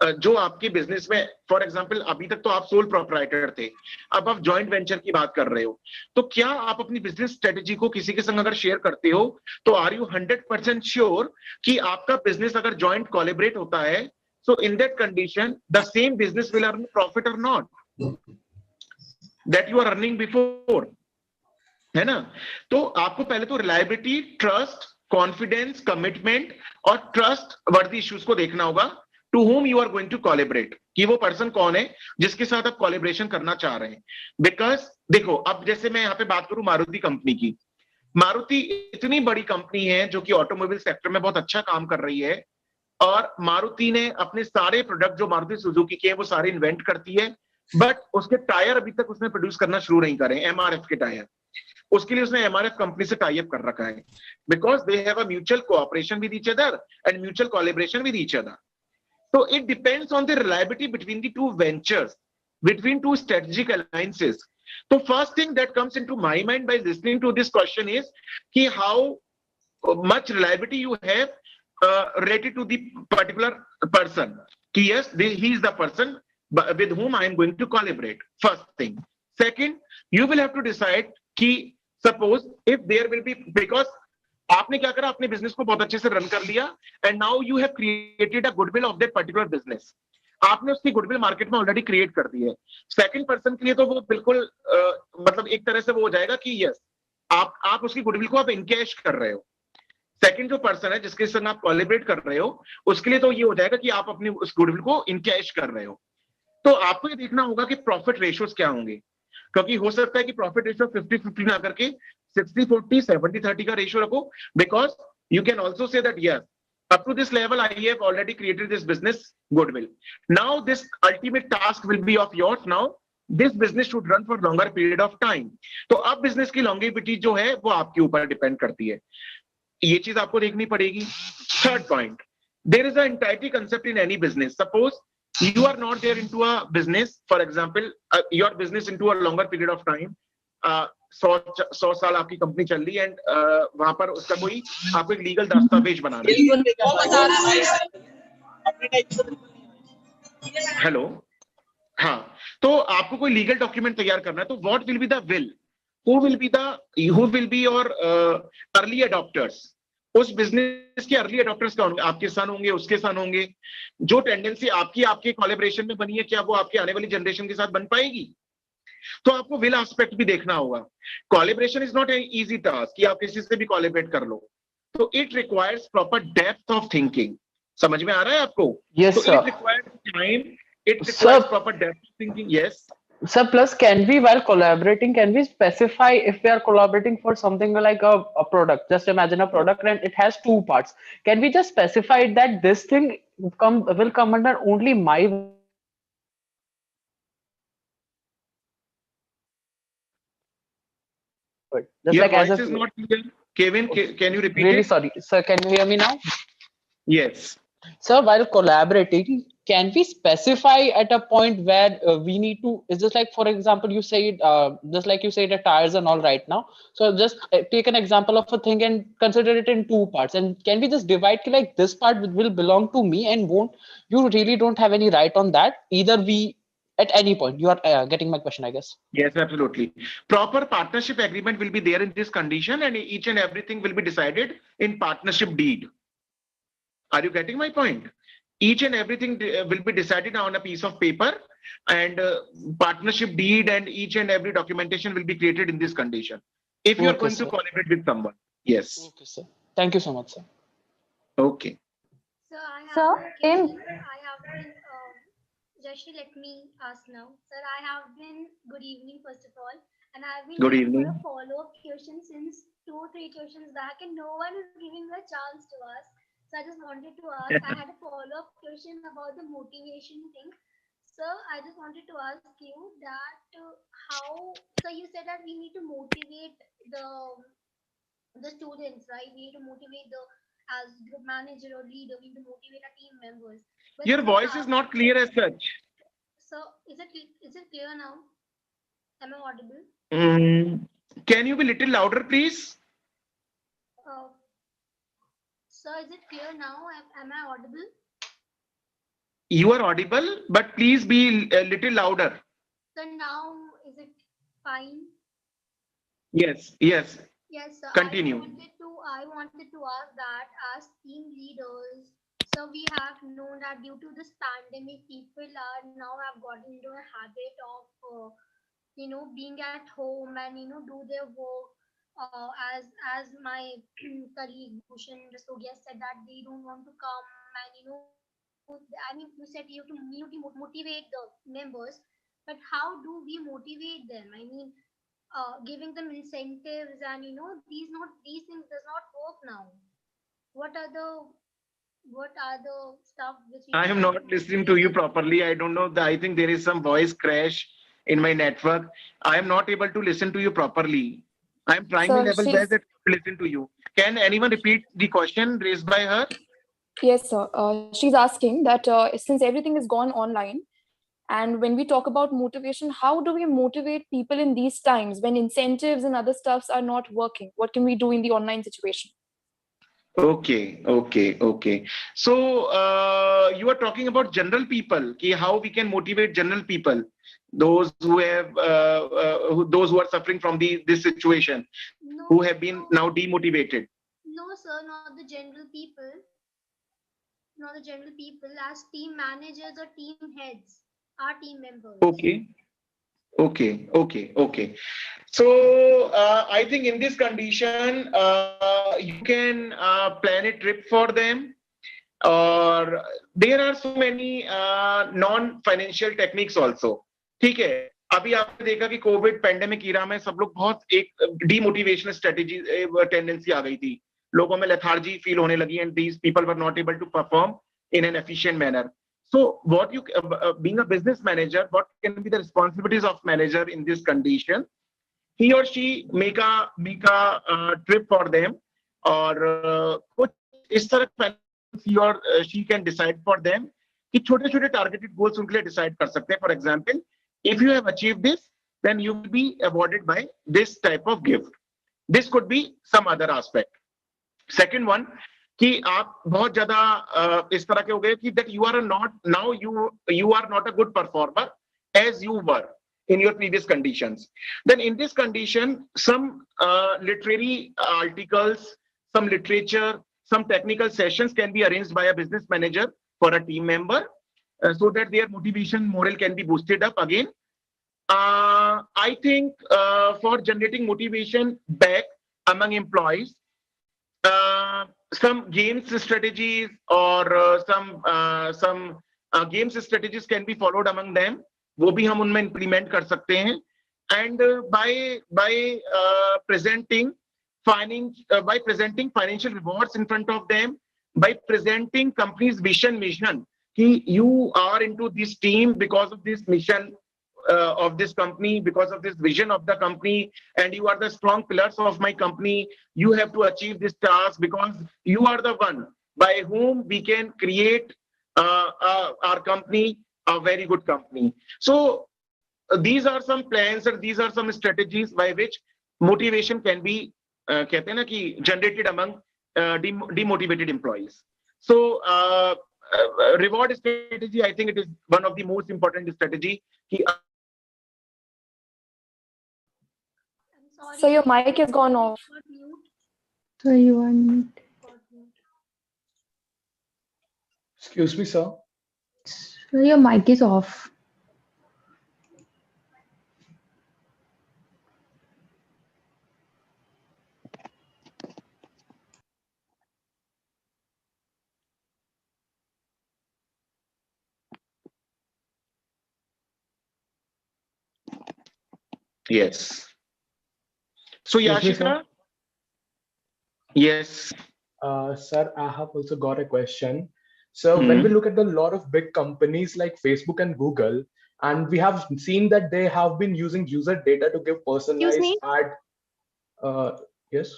जो आपके बिजनेस में, फॉर एग्जांपल अभी तक तो आप सोल प्रोप्राइटर थे, अब आप जॉइंट वेंचर की बात कर रहे हो, तो क्या आप अपनी बिजनेस स्ट्रेटेजी को किसी के संग अगर शेयर करते हो तो आर यू 100% श्योर कि आपका बिजनेस अगर जॉइंट कोलैबोरेट होता है, so in that condition the same business will earn profit or not that you are earning before, है ना। तो आपको पहले तो रिलायबिलिटी, ट्रस्ट, कॉन्फिडेंस, कमिटमेंट और ट्रस्ट वर्दी इश्यूज को देखना होगा to whom you are going to collaborate, कि वो पर्सन कौन है जिसके साथ आप कोलैबोरेशन करना चाह रहे हैं। बिकॉज देखो, अब जैसे मैं यहाँ पे बात करूं मारुति कंपनी की, मारुति इतनी बड़ी कंपनी है जो कि ऑटोमोबाइल सेक्टर में बहुत अच्छा काम कर रही है, और मारुति ने अपने सारे प्रोडक्ट जो मारुति सुजुकी के हैं वो सारे इन्वेंट करती है, बट उसके टायर अभी तक उसने प्रोड्यूस करना शुरू नहीं करे, एमआरएफ के टायर। उसके लिए उसने एमआरएफ कंपनी से टाई अप कर रखा है, because they have a mutual cooperation with each other and mutual collaboration with each other. So it depends on the reliability between the two ventures, between two strategic alliances. So first thing that comes into my mind by listening to this question is ki how much reliability you have related to the particular person. Ki yes, he is the person with whom I am going to collaborate. First thing. Second, you will have to decide ki suppose if there will be, because आपने क्या करा, अपने business को बहुत अच्छे से run कर लिया and now you have created a goodwill of that particular business. आपने उसकी गुडविल मार्केट में ऑलरेडी क्रिएट कर दी है. सेकंड पर्सन के लिए तो वो बिल्कुल मतलब एक तरह से वो हो जाएगा कि यस, आप उसकी गुडविल को आप इनकैश कर रहे हो. सेकंड जो पर्सन है जिसके संग आप कोलैबोरेट कर रहे हो, उसके लिए तो ये हो जाएगा कि आप अपनी उस गुडविल को इनकैश कर रहे हो. तो आपको ये देखना होगा कि प्रॉफिट रेशियोज क्या होंगे, क्योंकि हो सकता है कि प्रॉफिट रेशियो 50-50 ना करके 60-40, 70-30 का रेशियो रखो, because you can also say that yes, up to this level I have already created this business goodwill. Now this ultimate task will be of yours. Now this business should run for longer period of time. तो अब business की longevity जो है वो आपके ऊपर depend करती है, ये चीज आपको देखनी पड़ेगी. Third point, there is an entirety concept in any business. Suppose you are not there into a business, for example your business into a longer period of time, 100 साल आपकी कंपनी चल रही है एंड वहां पर उसका कोई आपको एक लीगल दस्तावेज बनाना है. हेलो, हाँ, तो आपको कोई लीगल डॉक्यूमेंट तैयार करना है, तो what will be the will, who will be your early adopters. उस बिजनेस के अर्ली अडॉप्टर्स कौन होंगे? आपके सन होंगे, उसके सन होंगे. जो टेंडेंसी आपके कोलैबोरेशन में बनी है, क्या वो आपकी आने वाली जनरेशन के साथ बन पाएगी? तो आपको विल एस्पेक्ट भी देखना होगा. Collaboration is not an easy task कि आप किसी से भी कोलैबोरेट कर लो. तो it requires proper depth of thinking. समझ में आ रहा है आपको? Yes, तो sir. It requires time, it requires proper depth of thinking. Yes Sir, plus can we, while collaborating, can we specify if we are collaborating for something like a product? Just imagine a product and it has two parts. Can we just specify that this thing will come under only my just your like as voice a is not clear. Kevin, can you repeat really it? sorry, sir. Can you hear me now? Yes. Sir, while collaborating, can we specify at a point where we need to? Is just like, for example, you said just like you said the tires and all right now. So just take an example of a thing and consider it in two parts. And can we just divide like this part will belong to me and won't you really don't have any right on that? Either we at any point. You are getting my question, I guess. Yes, absolutely. Proper partnership agreement will be there in this condition, and each and everything will be decided in partnership deed. Are you getting my point? Each and everything will be decided on a piece of paper, and partnership deed and each and every documentation will be created in this condition. If you are going to collaborate with someone, yes. Okay, sir. Thank you so much, sir. Okay. Sir, in I have been, Jashi, let me ask now. Sir, I have been, good evening, first of all. And I've been Good waiting evening. for a follow-up question since 2-3 questions back, and no one is giving me a chance to ask. So I just wanted to ask, I had a follow-up question about the motivation thing. Sir, I just wanted to ask you that how, so you said that we need to motivate the students, right? We need to motivate the, as group manager or leader, we need to motivate our team members. But Your voice is not clear as such. So is it clear now? Am I audible? Can you be little louder, please? So is it clear now? Am I audible? You are audible, but please be a little louder. So now is it fine? Yes, yes. Yes, sir. Continue. I wanted to ask that as team leaders, so we have known that due to this pandemic, people are now have gotten into a habit of being at home and do their work. As my colleague Bhushan Rastogia said that they don't want to come, and I mean you said you have to motivate the members, but how do we motivate them? I mean, giving them incentives and these things does not work now. What are the what are the stuff which we I am can not do? listening to you properly. I don't know. I think there is some voice crash in my network. I am not able to listen to you properly. I am trying my Sir, level best to listen to you. Can anyone repeat the question raised by her? yes, sir. She's asking that since everything is gone online, and when we talk about motivation, how do we motivate people in these times when incentives and other stuffs are not working? What can we do in the online situation? Okay. So you are talking about general people, how we can motivate general people, those who have, those who are suffering from this situation, No, who have been now demotivated. no, sir, not the general people. Not the general people. As team managers or team heads, our team members. Okay. So I think in this condition, you can plan a trip for them, और there are so many non-financial techniques also. ठीक है, अभी आपने देखा कि Covid pandemic Ira में सब लोग बहुत एक डीमोटिवेशनल स्ट्रेटेजी टेंडेंसी आ गई थी, लोगों में लेथार्जी फील होने लगी, and these people were not able to perform in an efficient manner. So what you being a business manager, what can be the responsibilities of manager in this condition? He or she make a trip for them, और कुछ इस तरह he or she can decide for them कि छोटे छोटे targeted goals उनके लिए decide कर सकते हैं. For example, if you have achieved this, then you will be awarded by this type of gift. This could be some other aspect. Second one, कि आप बहुत ज्यादा इस तरह के हो गए कि that you are not now you are not a good performer as you were in your previous conditions. Then in this condition, some literary articles, some literature, some technical sessions can be arranged by a business manager for a team member, so that their motivation, morale can be boosted up again. I think for generating motivation back among employees, some games strategies or some games strategies can be followed among them. वो भी हम उनमें implement कर सकते हैं. And by presenting financial rewards in front of them, by presenting company's vision mission, कि you are into this team because of this mission of this company, because of this vision of the company, and you are the strong pillars of my company. You have to achieve this task because you are the one by whom we can create our company a very good company. So these are some plans and these are some strategies by which motivation can be कहते हैं ना कि generated among demotivated employees. So reward strategy, I think it is one of the most important strategy. So your mic has gone off. So you are mute. Excuse me, sir. So your mic is off. Yes. So Excuse me, Yashika. Yes. Sir, I have also got a question. So when we look at a lot of big companies like Facebook and Google, and we have seen that they have been using user data to give personalized ad. Yes.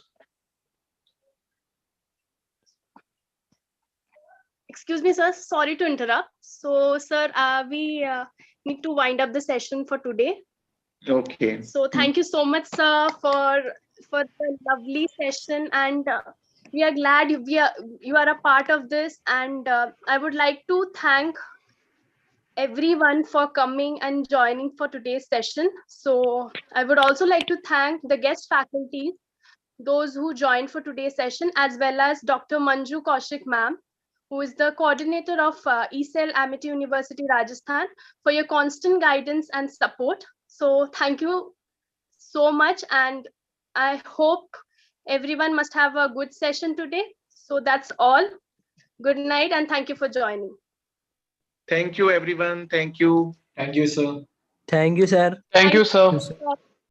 Excuse me, sir. Sorry to interrupt. So, sir, we need to wind up the session for today. Okay. So, thank you so much, sir, for the lovely session, and we are glad you are a part of this. And I would like to thank everyone for coming and joining for today's session. So, I would also like to thank the guest faculties, those who joined for today's session, as well as Dr. Manju Kaushik ma'am, who is the coordinator of ECEL Amity University, Rajasthan, for your constant guidance and support. So thank you so much, and I hope everyone must have a good session today. So that's all. Good night, and thank you for joining. Thank you, everyone. Thank you. Thank you, sir. Thank you, sir. Thank you, sir.